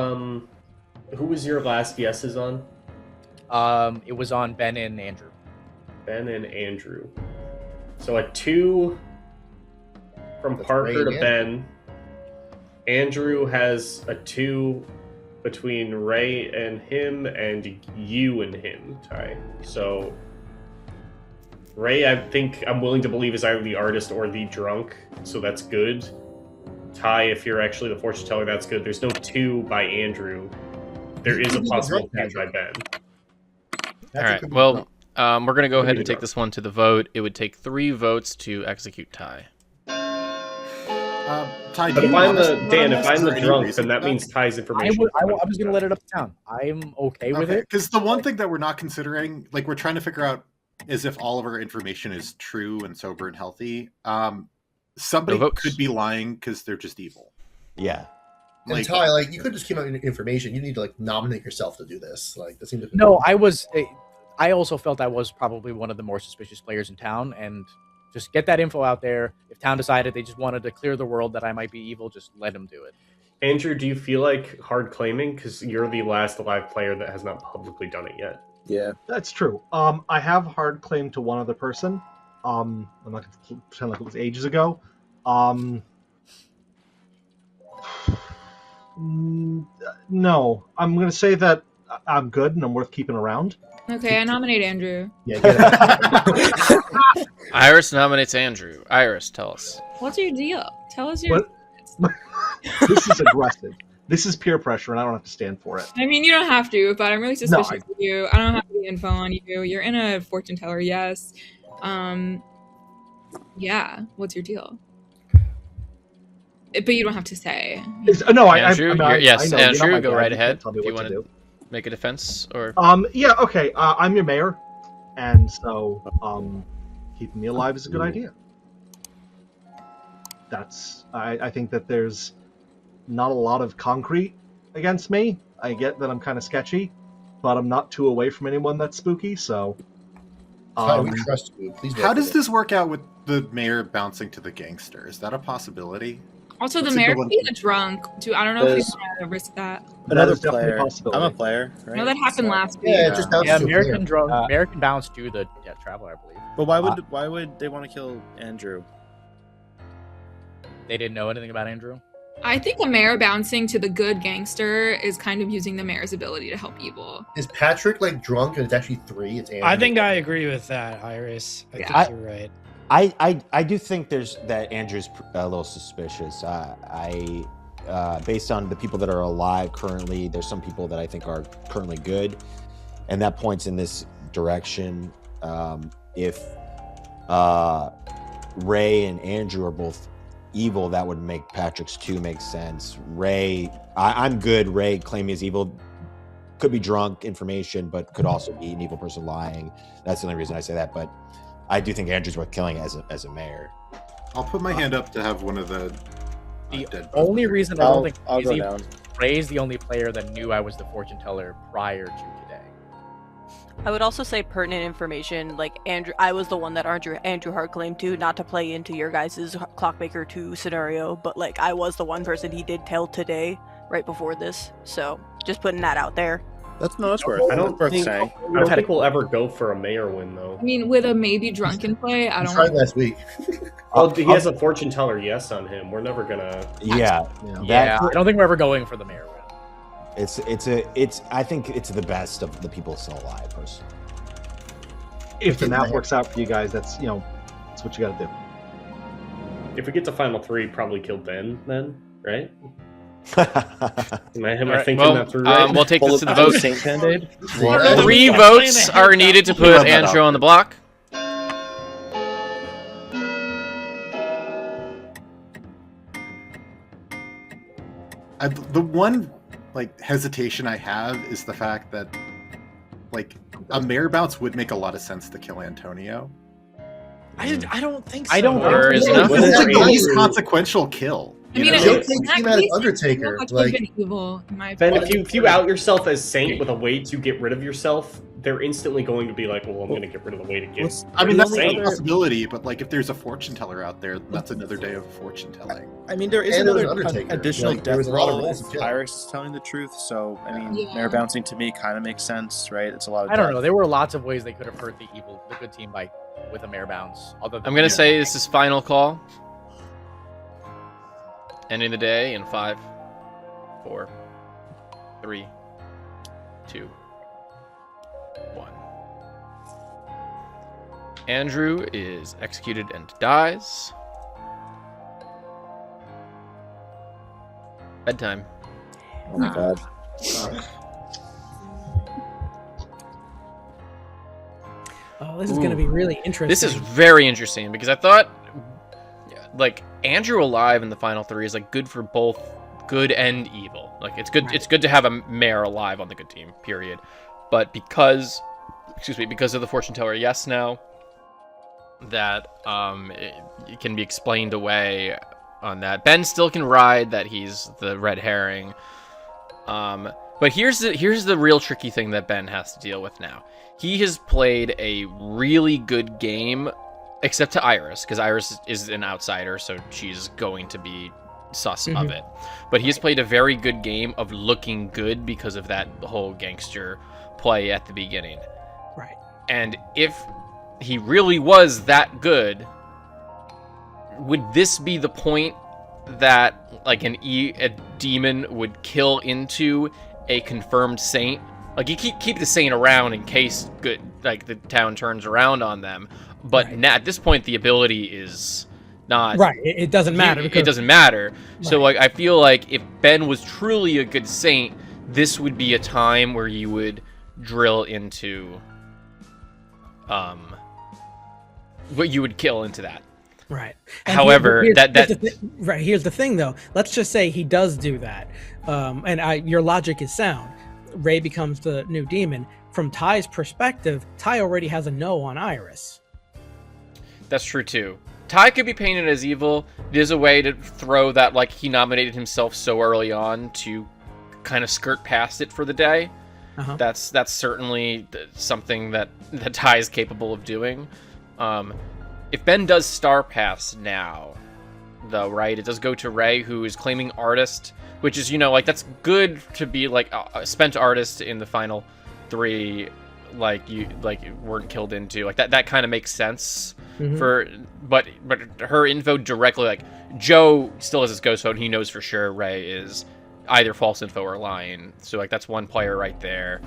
who was your last guesses on? It was on Ben and Andrew. Ben and Andrew. So a 2 from That's Parker Ray to and Ben. Andrew has a 2 between Ray and him, and you and him, Ty. So Ray, I think I'm willing to believe, is either the artist or the drunk, so that's good. Ty, if you're actually the fortune teller, that's good. There's no 2 by Andrew. There is a possible 2 by Ben. All right. Well, we're gonna go ahead and take this one to the vote. It would take 3 votes to execute Ty. Ty, If do you I'm want us- the Dan, if is I'm there the any drunk, reason then that for means Ty's I information. was going to let it up to town. I'm okay with it. Because the one thing that we're not considering, like we're trying to figure out, is if all of our information is true and sober and healthy. Somebody No votes. could be lying because they're just evil. Yeah. And Like, Ty, like, you could just keep out information. You need to like nominate yourself to do this. Like, that seems like No, I also felt I was probably one of the more suspicious players in town, and just get that info out there. If town decided they just wanted to clear the world that I might be evil, just let them do it. Andrew, do you feel like hard claiming? Because you're the last alive player that has not publicly done it yet. Yeah. That's true. I have hard claim to one other person. I'm not going to pretend like it was ages ago. No, I'm going to say that I'm good and I'm worth keeping around. Okay, I nominate Andrew. Yeah, get it. Iris nominates Andrew. Iris, tell us. What's your deal? Tell us your. What? This is aggressive. This is peer pressure, and I don't have to stand for it. I mean, you don't have to, but I'm really suspicious I- of you. I don't have the info on you. You're in a fortune teller, yes. Yeah. What's your deal? But you don't have to say. No, Andrew, yes, I know. You're not Andrew, my go dad. right You ahead. can't tell me Do you what to want to make a defense or? Yeah, okay. I'm your mayor, and so keeping me alive is a good idea. I think that there's not a lot of concrete against me. I get that I'm kind of sketchy, but I'm not too away from anyone that's spooky, so... Ty, we trust you. Please. how does this work out with the mayor bouncing to the gangster? Is that a possibility? Also, What's the the mayor one- could be a drunk, too. I don't know if There's- you want to risk that. Another is definitely a player. I'm possibility. a player, right? No, that happened So- last week. Yeah, it just helps Yeah, to American clear. American Bounce do the travel, I believe. But why would they want to kill Andrew? They didn't know anything about Andrew. I think the mayor bouncing to the good gangster is kind of using the mayor's ability to help evil. Is Patrick like drunk and it's actually 3? It's Andrew. I think I agree with that, Iris. I Yeah. think you're right. I do think that Andrew's a little suspicious. Based on the people that are alive currently, there's some people that I think are currently good, and that points in this direction. If Ray and Andrew are both evil, that would make Patrick's 2 make sense. Ray, I'm good. Ray claiming he's evil, could be drunk information, but could also be an evil person lying. That's the only reason I say that. But I do think Andrew's worth killing as a mayor. I'll put my hand up to have one of the The dead only reason I don't think I'll he's go evil, down. Ray's the only player that knew I was the fortune teller prior to today. I would also say pertinent information, like Andrew. I was the one that Andrew Hart claimed to, not to play into your guys' Clockmaker 2 scenario, but like I was the one person he did tell today, right before this. So just putting that out there. That's worth. I don't That's worth think saying. we'll ever go for a mayor win though. I mean, with a maybe drunken play, I We don't. tried last week. Oh, he has a fortune teller yes on him. We're never gonna. Yeah, Yeah, I don't think we're ever going for the mayor win. I think it's the best of the people still alive, personally. If the math works out for you guys, that's that's what you got to do. If we get to final 3, probably kill Ben then, right? Am I thinking that through right? We'll take this to the vote. Saint Band-Aid? 3 votes are needed to put Andrew on the block. The one hesitation I have is the fact that a mayor bounce would make a lot of sense to kill Antonio. I don't think so. I don't Or think is so. enough? It's like the Andrew- least consequential kill. I mean, Joe in came that out as case, Undertaker. that's Like, been evil, in my Ben, opinion. if you out yourself as Saint with a way to get rid of yourself, they're instantly going to be like, well, I'm going to get rid of the way to get I mean, rid of that's a Saint. possibility, but like if there's a fortune teller out there, that's another day of fortune telling. I mean, there is And there was another Undertaker. additional Like, there death was a lot of roll roles if to kill. Iris is telling the truth. So, I mean, Yeah. mare bouncing to me kind of makes sense, right? It's a lot of I don't death. know. There were lots of ways they could have hurt the good team by with a mare bounce. Other than I'm gonna say this is final call. Ending the day in 5, 4, 3, 2, 1. Andrew is executed and dies. Bedtime. Oh my god. Oh, this is going to be really interesting. This is very interesting because I thought, like, Andrew alive in the final 3 is like good for both good and evil. Like, it's good. Right. It's good to have a mare alive on the good team. Period. But because of the fortune teller, yes, now that it can be explained away on that. Ben still can ride that he's the red herring. But here's the real tricky thing that Ben has to deal with now. He has played a really good game, except to Iris, because Iris is an outsider, so she's going to be sus of it. But he's played a very good game of looking good because of that whole gangster play at the beginning. Right. And if he really was that good, would this be the point that like a demon would kill into a confirmed saint? Like, you keep the saint around in case good, like, the town turns around on them. But Right. at this point, the ability is not Right. It doesn't matter. It because- doesn't matter. So, Right. like, I feel like if Ben was truly a good saint, this would be a time where you would drill into, what you would kill into that. Right. However, here's that here's the thing, though. Let's just say he does do that, and your logic is sound. Ray becomes the new demon. From Ty's perspective, Ty already has a no on Iris. That's true too. Ty could be painted as evil. There's a way to throw that, like, he nominated himself so early on to kind of skirt past it for the day. Uh-huh. That's certainly something that Ty is capable of doing. If Ben does Star Pass now, though, right, it does go to Ray, who is claiming artist, which is, like, that's good to be like a spent artist in the final 3, like you weren't killed into, like that kind of makes sense. But her info directly, like, Joe still has his ghost vote, and he knows for sure Ray is either false info or lying. So, like, that's one player right there.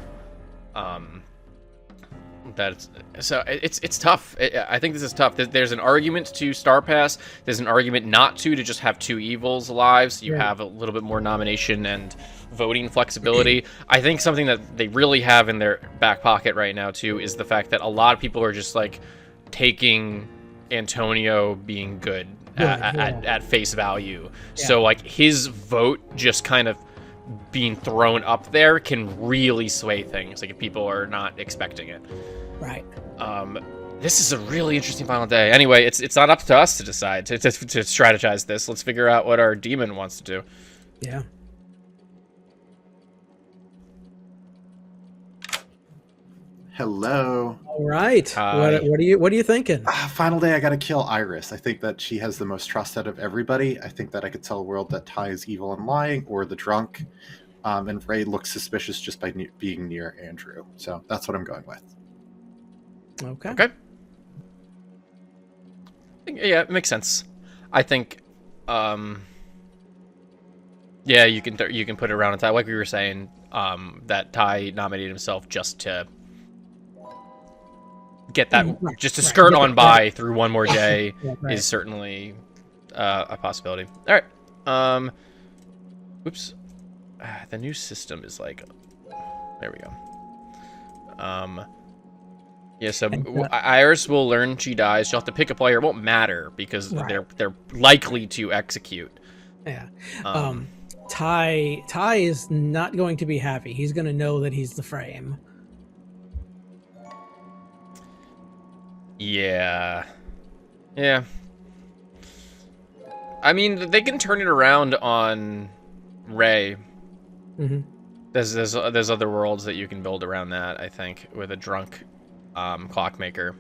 It's tough. I think this is tough. There's an argument to Star Pass. There's an argument not to just have 2 evils alive, so you have a little bit more nomination and voting flexibility. I think something that they really have in their back pocket right now too is the fact that a lot of people are just like taking Antonio being good at face value. So, like, his vote just kind of being thrown up there can really sway things, like, if people are not expecting it. Right. This is a really interesting final day. Anyway, it's not up to us to decide to strategize this. Let's figure out what our demon wants to do. Yeah. Hello. All right. Hi. What are you thinking? Final day, I gotta kill Iris. I think that she has the most trust out of everybody. I think that I could tell the world that Ty is evil and lying, or the drunk. And Ray looks suspicious just by being near Andrew. So that's what I'm going with. Okay. Yeah, it makes sense. I think, yeah, you can put it around on Ty, like we were saying, that Ty nominated himself just to get that, just to skirt on by through one more day is certainly a possibility. All right. Oops. The new system is like, there we go. Yeah, so Iris will learn she dies. She'll have to pick a player. It won't matter because they're likely to execute. Yeah. Ty is not going to be happy. He's going to know that he's the frame. Yeah. I mean, they can turn it around on Ray. Mm-hmm. There's other worlds that you can build around that, I think, with a drunk clockmaker.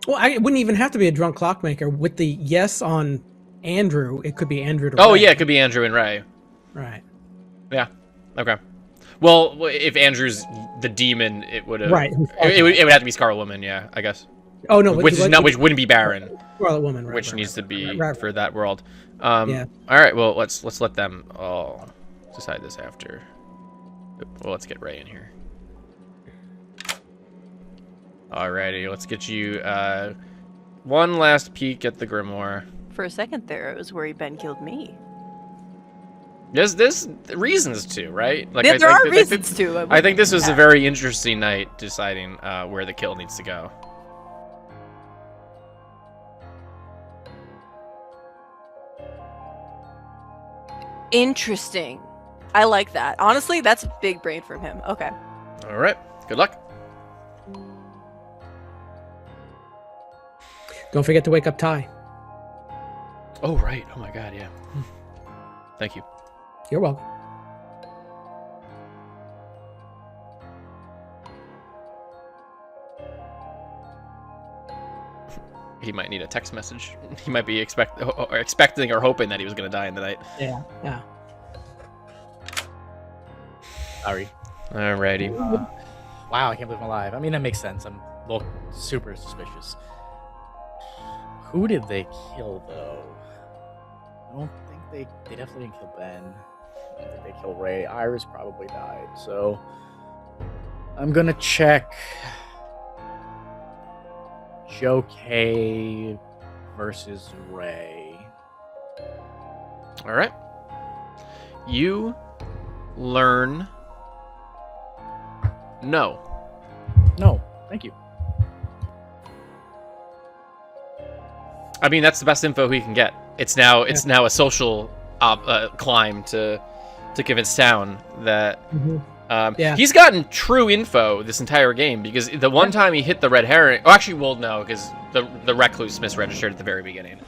Well, it wouldn't even have to be a drunk clockmaker. With the yes on Andrew, it could be Andrew to Oh, Ray. yeah, it could be Andrew and Ray. Right. Yeah. Okay. Well, if Andrew's the demon, it would have. Right. It would have to be Scarlet Woman, yeah, I guess. Oh no, which wouldn't be Baron. Scarlet Woman, right, which right, needs to be right. for that world. Yeah. All right. Well, let's let them all decide this after. Well, let's get Ray in here. Alrighty, let's get you one last peek at the grimoire. For a second there, I was worried Ben killed me. There's reasons to, right? Like there are reasons to. I think this was a very interesting night deciding where the kill needs to go. Interesting. I like that. Honestly, that's big brain from him. Okay. All right. Good luck. Don't forget to wake up Ty. Oh, right. Oh, my God, yeah. Thank you. You're welcome. He might need a text message. He might be expecting or hoping that he was going to die in the night. Yeah, yeah. Sorry. Alrighty. Wow, I can't believe I'm alive. I mean, that makes sense. I'm super suspicious. Who did they kill, though? I don't think they definitely didn't kill Ben. I don't think they killed Ray. Iris probably died, so I'm gonna check Joe K versus Ray. All right. You learn. No. No, thank you. I mean, that's the best info he can get. It's now a social climb to convince town that he's gotten true info this entire game, because the one time he hit the red herring. Oh, actually, well, no, because the recluse misregistered at the very beginning.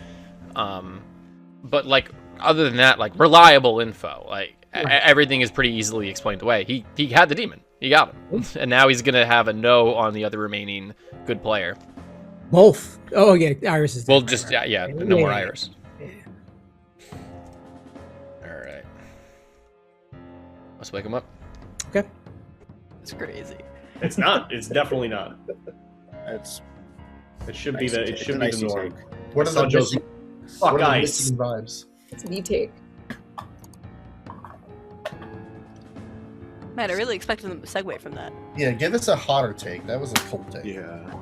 But like other than that, like reliable info, like everything is pretty easily explained away. He had the demon. He got him, and now he's gonna have a no on the other remaining good player. Both. Oh yeah, Iris is. Well, just no more Iris. Yeah. All right. Let's wake him up. Okay. It's crazy. It's not. It's definitely not. It's. It should be the. It should be the norm. What are the missing? Fuck ice. Vibes? It's a take. Man, I really expected them to segue from that. Yeah, give us a hotter take. That was a cold take. Yeah.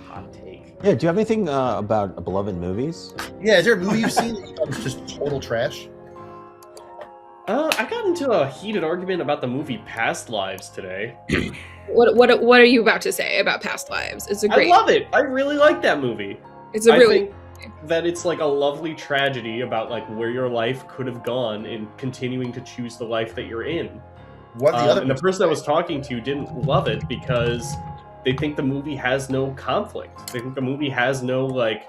Hot take. Yeah, do you have anything about beloved movies? Yeah, is there a movie you've seen that was just total trash? I got into a heated argument about the movie Past Lives today. What are you about to say about Past Lives? It's a great. I love it. I really like that movie. It's a really. I think that it's like a lovely tragedy about like where your life could have gone in continuing to choose the life that you're in. And the person I was talking to didn't love it because they think the movie has no conflict. They think the movie has no like.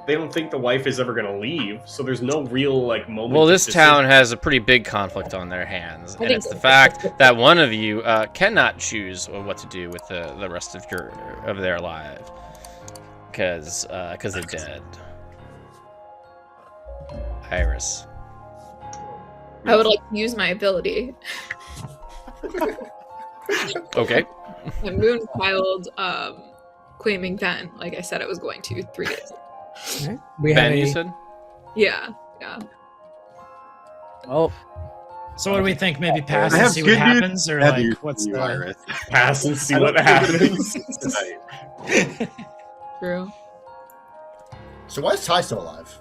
They don't think the wife is ever gonna leave, so there's no real like moment. Well, this town has a pretty big conflict on their hands, and it's the fact that one of you cannot choose what to do with the rest of their life, because they're dead. Iris. I would like to use my ability. Okay. The moon child claiming Ben, like I said I was going to 3 days ago. Okay. We Ben, have you said? Yeah. Well, so what do we think? Maybe pass I and have see good what news happens, or bad like news what's for you, the Iris. Pass and see what happens. True. So why is Ty still alive?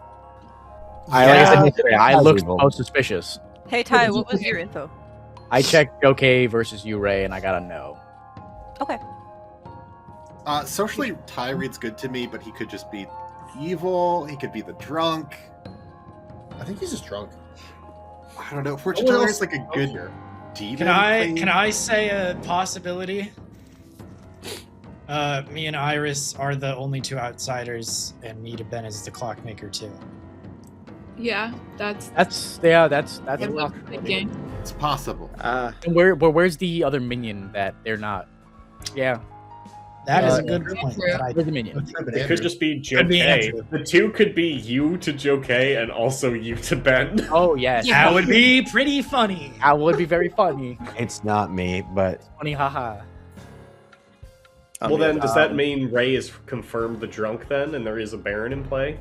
I looked most suspicious. Hey Ty, what was your info? I checked Joe K versus you, Ray, and I got a no. Okay. Socially, Ty reads good to me, but he could just be evil. He could be the drunk. I think he's just drunk. I don't know. Fortune teller is like a good demon. Can I say a possibility? Me and Iris are the only two outsiders, and me to Ben is the clockmaker too. Yeah, that's That's a possible. thinking. It's possible. Ah, And where's the other minion that they're not? Yeah, That is a Yeah. good point. True. That I where's the minion? It could just be Could be Joe Andrew. The two could be you to Joe and also you to Ben. Oh yes, That would be pretty funny. that would be very funny. It's not me, but Funny, haha. I Well, mean, then, does that mean Ray is confirmed the drunk then, and there is a Baron in play?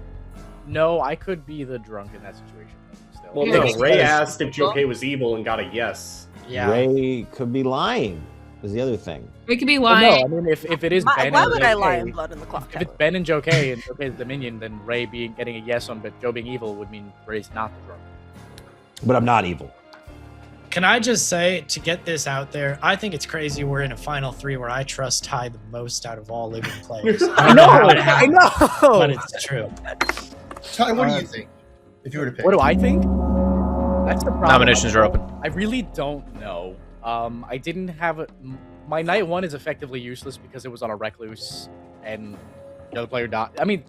No, I could be the drunk in that situation. Still. Well, Yeah, no. because- Ray asked if Joe was evil and got a yes. yeah. Ray could be lying. Is the other thing. We could be Well, lying. no, I mean if it is Ben Why and would I Joe lie K- in Blood in the Clock If Tower? it's Ben and Joe K and Joe K is the minion, then Ray getting a yes on Joe being evil would mean Ray's not the drunk. But I'm not evil. Can I just say, to get this out there, I think it's crazy we're in a final three where I trust Ty the most out of all living players. I know, how it I happened, know. but it's true. Ty, what do you think? If you were to pick, What do I think? That's the problem. Nominations are open. I really don't know. I didn't have my night one is effectively useless because it was on a recluse and the other player died. I mean,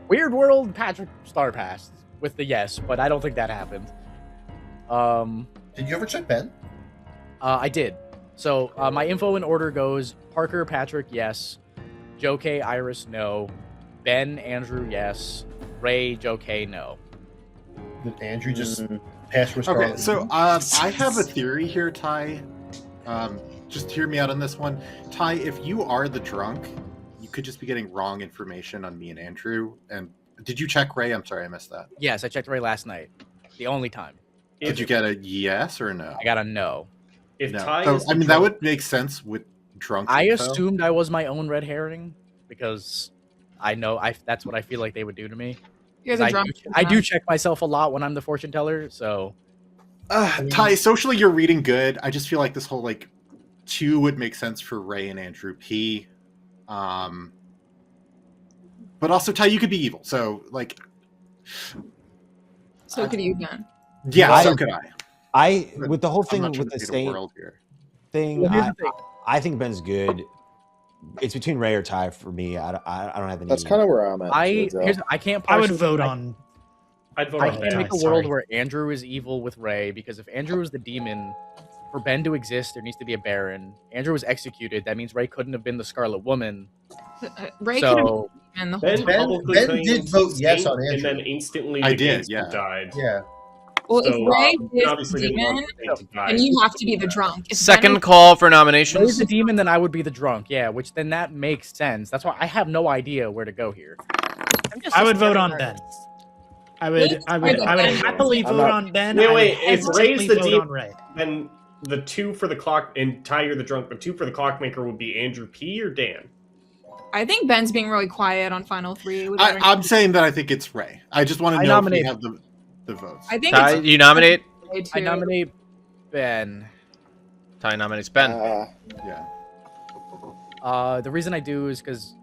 weird world. Patrick star passed with the yes, but I don't think that happened. Did you ever check Ben? I did. So my info in order goes: Parker, Patrick, yes; Joe K, Iris, no; Ben, Andrew, yes; Ray, Joe K, no. Did Andrew just pass with Okay, so I have a theory here, Ty. Just hear me out on this one. Ty, if you are the drunk, you could just be getting wrong information on me and Andrew. And did you check Ray? I'm sorry, I missed that. Yes, I checked Ray last night. The only time Did you get a yes or no? I got a no. If No. Ty So, is the I mean, that drunk- would make sense with drunk. I info. assumed I was my own red herring because I know that's what I feel like they would do to me. You're 'Cause the drunk. I do check myself a lot when I'm the fortune teller, so Ty, socially you're reading good. I just feel like this whole like 2 would make sense for Ray and Andrew P. But also Ty, you could be evil. So like, So could you, Ben. yeah, I so don't- could I. With the whole I'm thing not trying with to the create a saint world here. thing, Well, here's the thing. I think Ben's good. It's between Ray or Ty for me. I don't have any. that's kind of where I'm at. I too, though. I can't. I would partially- vote I- on. I'd vote I on can't Ben. make a Sorry. world where Andrew is evil with Ray because if Andrew is the demon, for Ben to exist, there needs to be a Baron. Andrew was executed. That means Ray couldn't have been the Scarlet Woman. Ray could have So been the whole Ben, time. publicly Ben claimed did vote yes saint on and Andrew. then instantly I the did, Gangster yeah. died. Yeah. Well, So, if Ray he is obviously the didn't demon, want the saint to die. then you have to be the drunk. If Second Ben call for Ray's nominations. the demon, then I would be the drunk. Yeah, which then that makes sense. That's why I have no idea where to go here. I'm just I would vote staring on at Ben. it. I would happily I'm vote not- on Ben. Wait, I wait, would if Ray's hesitantly the vote demon- on Ray. Then the 2 for the clock, and Ty, you're the drunk, but 2 for the clockmaker would be Andrew P or Dan? I think Ben's being really quiet on final 3. with I'm saying that I think it's Ray. I just want I to know nominate- if we have the votes. I think Ty, it's you nominate? Ray too. I nominate Ben. Ty nominates Ben. Yeah. The reason I do is because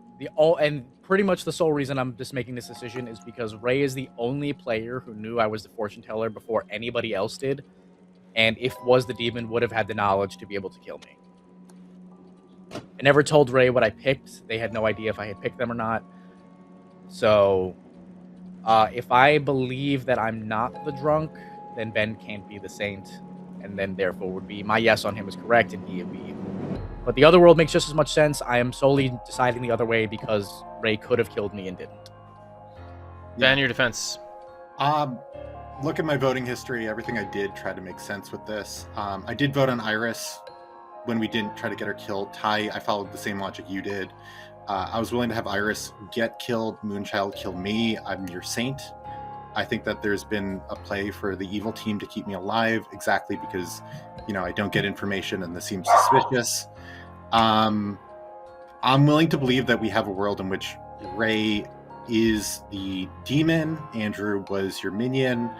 and pretty much the sole reason I'm just making this decision is because Ray is the only player who knew I was the fortune teller before anybody else did, and if was the demon, would have had the knowledge to be able to kill me. I never told Ray what I picked. They had no idea if I had picked them or not. So, if I believe that I'm not the drunk, then Ben can't be the saint, and then therefore would be my yes on him is correct, and he would be evil. But the other world makes just as much sense. I am solely deciding the other way because Ray could have killed me and didn't. Ben, your defense. Look at my voting history. Everything I did tried to make sense with this. I did vote on Iris when we didn't try to get her killed. Ty, I followed the same logic you did. I was willing to have Iris get killed, Moonchild kill me. I'm your saint. I think that there's been a play for the evil team to keep me alive, exactly because, I don't get information and this seems suspicious. I'm willing to believe that we have a world in which Ray is the demon, Andrew was your minion,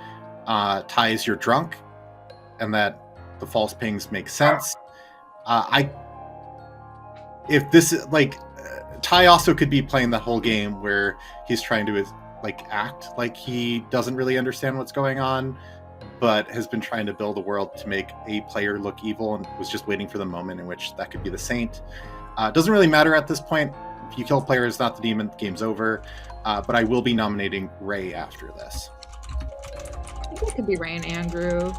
Ty is your drunk, and that the false pings make sense. If this is Ty also could be playing the whole game where he's trying to act like he doesn't really understand what's going on, but has been trying to build a world to make a player look evil and was just waiting for the moment in which that could be the saint. It doesn't really matter at this point. If you kill a player, it's not the demon, the game's over. But I will be nominating Ray after this. I think it could be Ray and Andrew.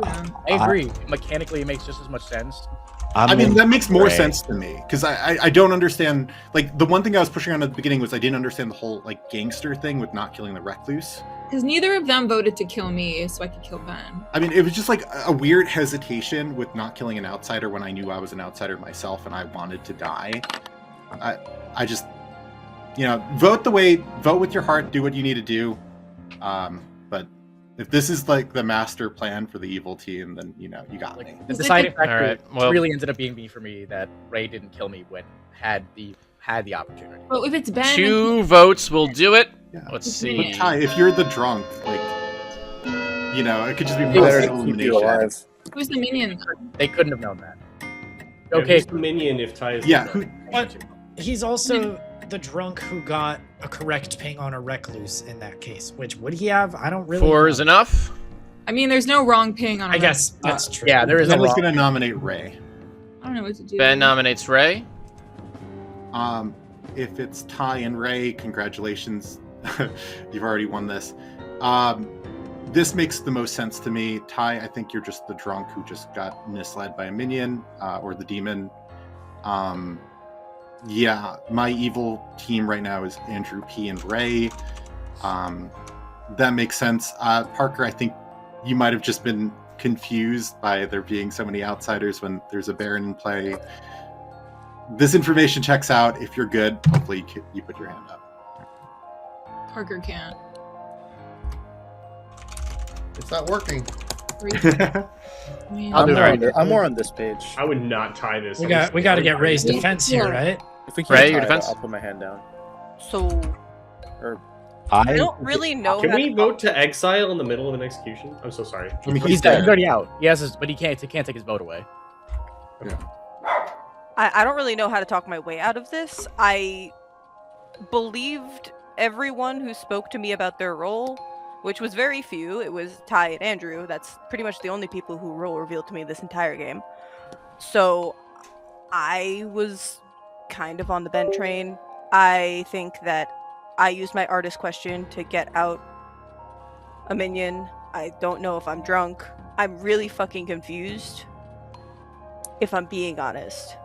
Yeah. I agree. Mechanically, it makes just as much sense. I mean, that makes more Ray. sense to me because I don't understand. Like, the one thing I was pushing on at the beginning was I didn't understand the whole like gangster thing with not killing the recluse. Because neither of them voted to kill me, so I could kill Ben. I mean, it was just like a weird hesitation with not killing an outsider when I knew I was an outsider myself and I wanted to die. I just, vote with your heart, do what you need to do. But if this is like the master plan for the evil team, then you got me. The deciding factor Alright, well- really ended up being me for me that Ray didn't kill me when had the opportunity. But if it's Ben, 2 votes will do it. Yeah. Let's But see. Ty, if you're the drunk, like, it could just be Better process to keep you elimination. alive. who's the minion? They couldn't have known that. Yeah, Okay, who's the minion if Ty is Yeah, the who, But he's also the drunk who got a correct ping on a recluse in that case. Which would he have? I don't really. 4 know. is enough. I mean, there's no wrong ping on. I a guess that's true. yeah, there is Ben no was wrong. going to nominate Ray. I don't know what to do. Ben nominates Ray. If it's Ty and Ray, congratulations. You've already won this. This makes the most sense to me. Ty, I think you're just the drunk who just got misled by a minion or the demon. Yeah, my evil team right now is Andrew P. and Ray. That makes sense. Parker, I think you might have just been confused by there being so many outsiders when there's a Baron in play. This information checks out. If you're good, hopefully you put your hand up. Parker can't. It's not working. I mean, I'll do I'm, it. I'm more on this page. I would not tie this. We got to get Ray's Yeah. defense here, right? If we Ray, can't your tie it, defense? I'll put my hand down. So Or I don't really know. Can how we to- vote to exile in the middle of an execution? I'm so sorry. I mean, He's already out. But he can't take his vote away. I don't really know how to talk my way out of this. I believed everyone who spoke to me about their role, which was very few. It was Ty and Andrew. That's pretty much the only people who role revealed to me this entire game. So I was kind of on the Ben train. I think that I used my artist question to get out a minion. I don't know if I'm drunk. I'm really fucking confused, if I'm being honest.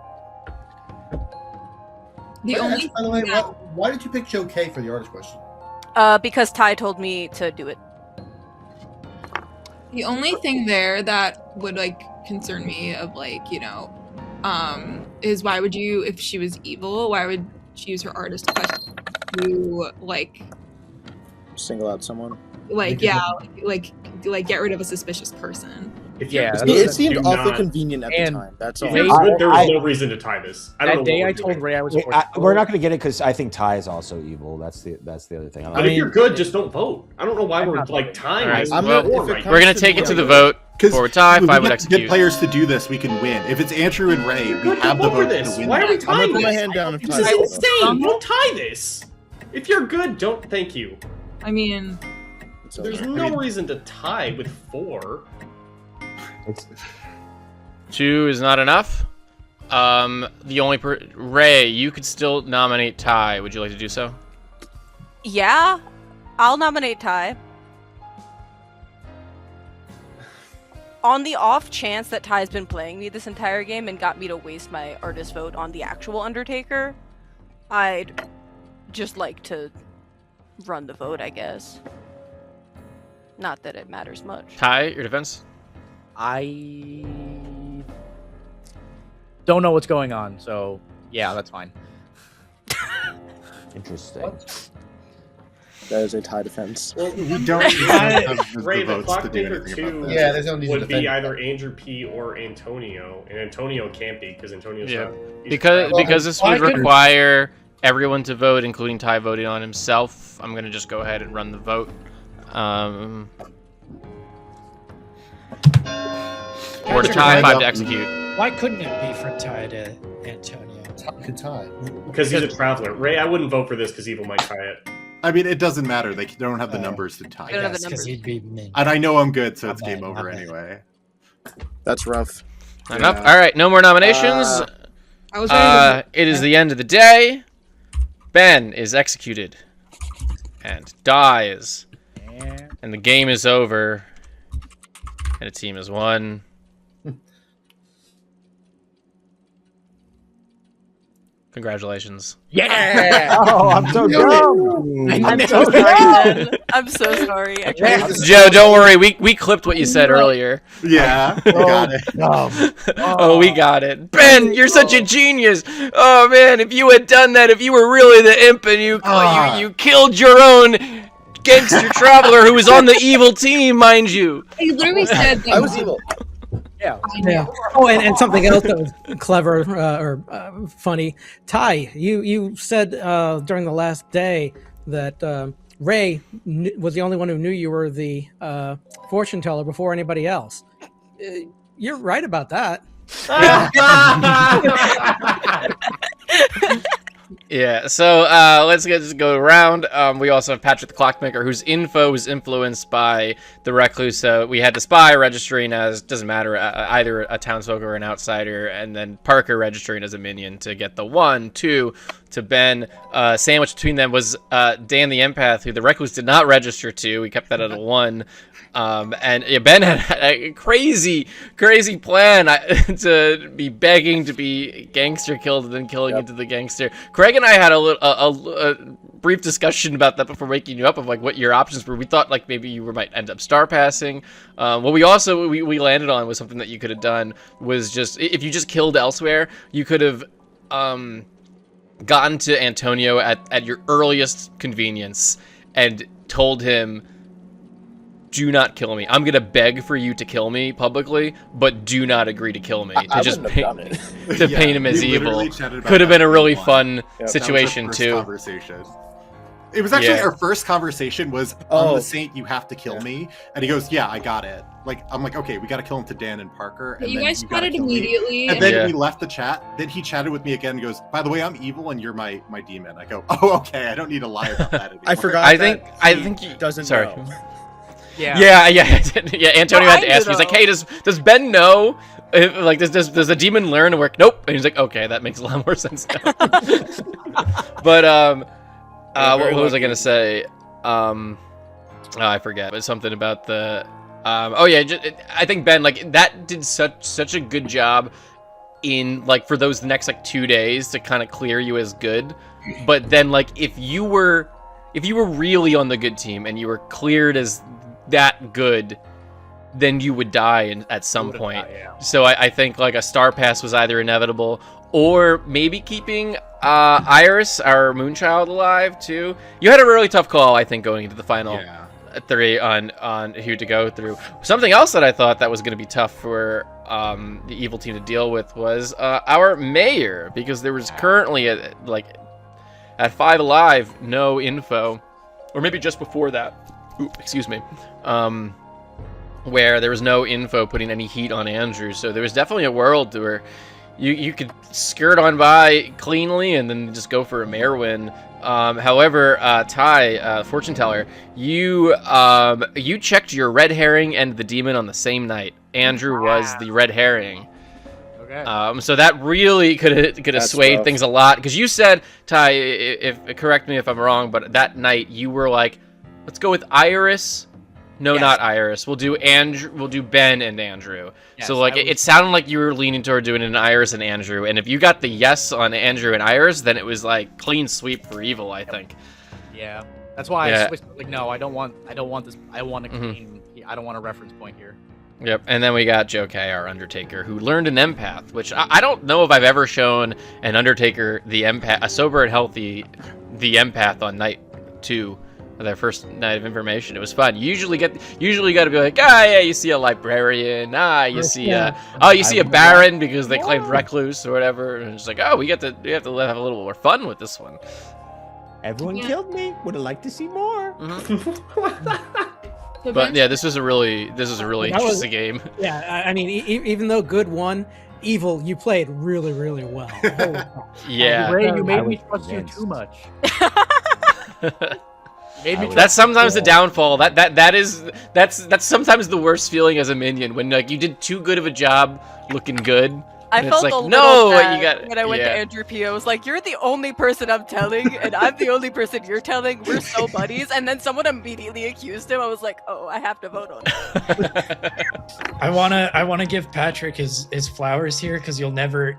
the By only the way, thing that- why did you pick Joe K for the artist question? Because Ty told me to do it. The only thing there that would concern me of is why would you, if she was evil, why would she use her artist question to single out someone. get rid of a suspicious person? If Yeah, you're that's- good, It seemed do awfully not- convenient at and the time. That's If all. you're I- good, there was I- no reason to tie this. I don't know That day what I we're told doing. Ray I was We're not going to get it because I think Ty is also evil. That's the other thing. But if you're good, just don't vote. I don't know why I'm we're not voting. tying. Alright, this I'm war not- if it right comes now. We're gonna to take it the to the vote. vote. Because For a tie, we 5 would get execute. good players to do this, we can win. If it's Andrew and Ray, we Good, have the vote for vote this. to win. Why are we I'm gonna tying put my this? hand down if This Ty's is doing it. insane. Don't tie this. If you're good, don't. Thank you. I mean, It's There's over. no reason to tie with 4. It's, 2 is not enough. The only Ray, you could still nominate Ty. Would you like to do so? Yeah, I'll nominate Ty. On the off chance that Ty's been playing me this entire game and got me to waste my artist vote on the actual Undertaker, I'd just like to run the vote, I guess. Not that it matters much. Ty, your defense? I don't know what's going on, so yeah, that's fine. interesting. That is a tie defense. Well, We don't have the Ray, the votes to do Clockmaker anything about 2 this. Yeah, there's no need to would defend be it. either Andrew P or Antonio, and Antonio can't be because Antonio's Yeah. not. he's Because trapped. because this Well, would I could- require everyone to vote, including Ty voting on himself. I'm gonna just go ahead and run the vote. Four to Patrick, tie, why 5 don't- to execute. Why couldn't it be from Ty to Antonio? Good tie. Because he's a traveler. Ray, I wouldn't vote for this because Evil might tie it. I mean, it doesn't matter. They don't have the numbers to tie. I don't have the Yes, numbers. because he'd be min. And I know I'm good, so My it's bad, game my over bad. anyway. That's rough. Enough. All right, no more nominations. I was ready to... It is the end of the day. Ben is executed and dies, and the game is over, and a team has won. Congratulations. Yeah. Oh, I'm so dumb. I'm so sorry, Ben. I'm so sorry. Joe, don't worry. We clipped what you said earlier. Yeah, I got it. Oh, we got it. Ben, you're such a genius. Oh man, if you had done that, if you were really the imp and you killed your own gangster traveler who was on the evil team, mind you. He literally said that. I was evil. Yeah. Yeah. Oh, and something else that was clever or funny. Ty, you said during the last day that Ray was the only one who knew you were the fortune teller before anybody else. You're right about that. Yeah, so let's just go around. We also have Patrick the Clockmaker, whose info was influenced by the Recluse. So we had the Spy registering as, doesn't matter, either a townsfolk or an outsider, and then Parker registering as a minion to get the 1, 2 to Ben. Sandwiched between them was Dan the Empath, who the Recluse did not register to. We kept that at a 1. And yeah, Ben had a crazy plan to be begging to be Gangster killed and then killing into the Gangster. Craig and I had a brief discussion about that before waking you up of like what your options were. We thought like maybe you might end up star passing. What we also we landed on was something that you could have done was just if you just killed elsewhere, you could have gotten to Antonio at your earliest convenience and told him, do not kill me. I'm gonna beg for you to kill me publicly, but do not agree to kill me. To just paint him as evil. Could have been a really fun situation too. Conversation. It was actually our first conversation was on the Saint, you have to kill me, and he goes, yeah, I got it. Like I'm like, okay, we got to kill him to Dan and Parker. And you then guys you gotta chatted kill me. immediately. And then we left the chat. Then he chatted with me again and goes, by the way, I'm evil and you're my demon. I go, oh, okay, I don't need to lie about that anymore. I forgot. I think he doesn't know. Yeah. Antonio had to ask me. He's like, "Hey, does Ben know? Like, does the demon learn to work?" Nope. And he's like, "Okay, that makes a lot more sense now." But what was I gonna say? I forget. But something about the. I think Ben that did such a good job in for those next 2 days to kind of clear you as good. But then if you were really on the good team and you were cleared as that good, then you would die at some point. So I think a star pass was either inevitable or maybe keeping Iris, our Moonchild, alive too. You had a really tough call, I think, going into the final 3 on who to go through. Something else that I thought that was going to be tough for the evil team to deal with was our mayor, because there was currently at 5 alive no info, or maybe just before that. Ooh, excuse me. Where there was no info putting any heat on Andrew, so there was definitely a world where you could skirt on by cleanly and then just go for a mayor win. However, Ty, fortune teller, you checked your red herring and the demon on the same night. Andrew was the red herring. Okay. So that really could have swayed things a lot, because you said, Ty, if correct me if I'm wrong, but that night you were like, let's go with Iris. No, not Iris. We'll do Andrew. We'll do Ben and Andrew. Yes, so it sounded like you were leaning toward doing an Iris and Andrew. And if you got the yes on Andrew and Iris, then it was clean sweep for evil, I think. Yeah, that's why I switched. No, I don't want this. I want a clean. I don't want a reference point here. Yep, and then we got Joe K, our Undertaker, who learned an empath, which I don't know if I've ever shown an Undertaker the empath, a sober and healthy, the empath on night 2. Their first night of information. It was fun. You usually got to be like, you see a librarian, you see a baron because they claimed recluse or whatever, and it's like, we have to have a little more fun with this one. Everyone killed me. Would have liked to see more. But yeah, this was a really interesting game. Yeah, I mean, even though good won, evil you played really, really well. Yeah, Ray, you made me trust you too much. That's sometimes the downfall. That's sometimes the worst feeling as a minion, when you did too good of a job looking good, I And it's felt like, a little no, bad you got- when I went yeah. to Andrew P. I was like, you're the only person I'm telling, and I'm the only person you're telling. We're so buddies. And then someone immediately accused him. I was like, oh, I have to vote on it. I wanna give Patrick his flowers here because you'll never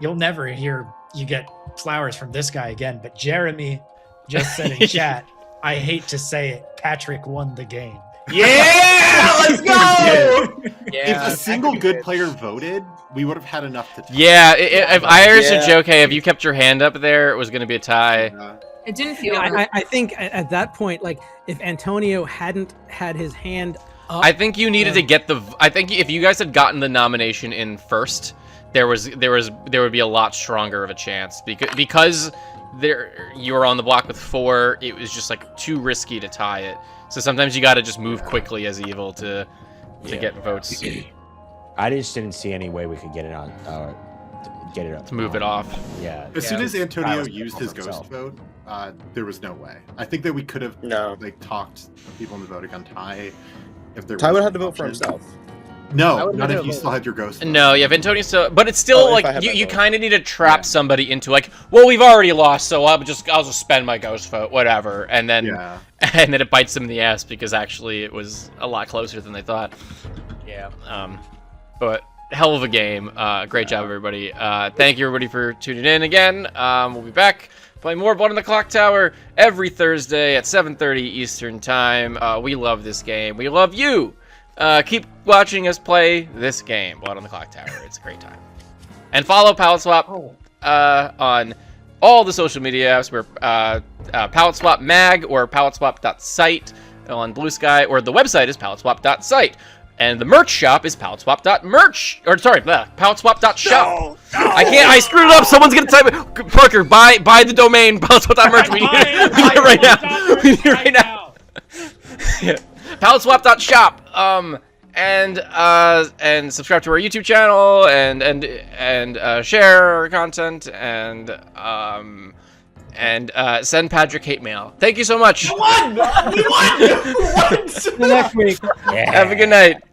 hear you get flowers from this guy again. But Jeremy just said in chat, I hate to say it, Patrick won the game. Yeah, let's go. Yeah, If a single good player voted, we would have had enough to tie. Yeah, if Iris or Yeah. Joe K, if you kept your hand up there, it was going to be a tie. It didn't feel. I think at that point, like if Antonio hadn't had his hand up, I think you needed to get the. I think if you guys had gotten the nomination in first, there would be a lot stronger of a chance because you were on the block with 4. It was just like too risky to tie it. So sometimes you got to just move quickly as evil to get votes. I just didn't see any way we could get it on. Get it up. To move it off. Yeah. As soon as Antonio Tyler's used gonna his vote ghost himself. vote, there was no way. I think that we could have talked people into voting on Ty if there. Ty was would have an to vote for option. himself. I No, would not have if you voted. still had your ghost. Vote. No, yeah, Antonio still, but it's still if I like have you that vote. kind of need to trap somebody into like, well, we've already lost, so I'll just spend my ghost vote, whatever, and then it bites them in the ass because actually it was a lot closer than they thought. Yeah. But hell of a game. Great job, everybody. Thank you, everybody, for tuning in again. We'll be back playing more Blood on the Clocktower every Thursday at 7:30 Eastern Time. We love this game. We love you. Keep watching us play this game, Blood on the Clocktower. It's a great time. And follow Palette Swap on all the social media apps. We're Palette Swap Mag or PaletteSwap.site on Bluesky, or the website is PaletteSwap.site. And the merch shop is PaletteSwap.merch. Or sorry, PaletteSwap.shop. I screwed it up. Someone's gonna type it. Parker, buy the domain PaletteSwap.merch. We need it right now. We need it right now. Yeah. PaletteSwap.shop. And subscribe to our YouTube channel and share our content and send Patrick hate mail. Thank you so much. We won! next week. Have a good night.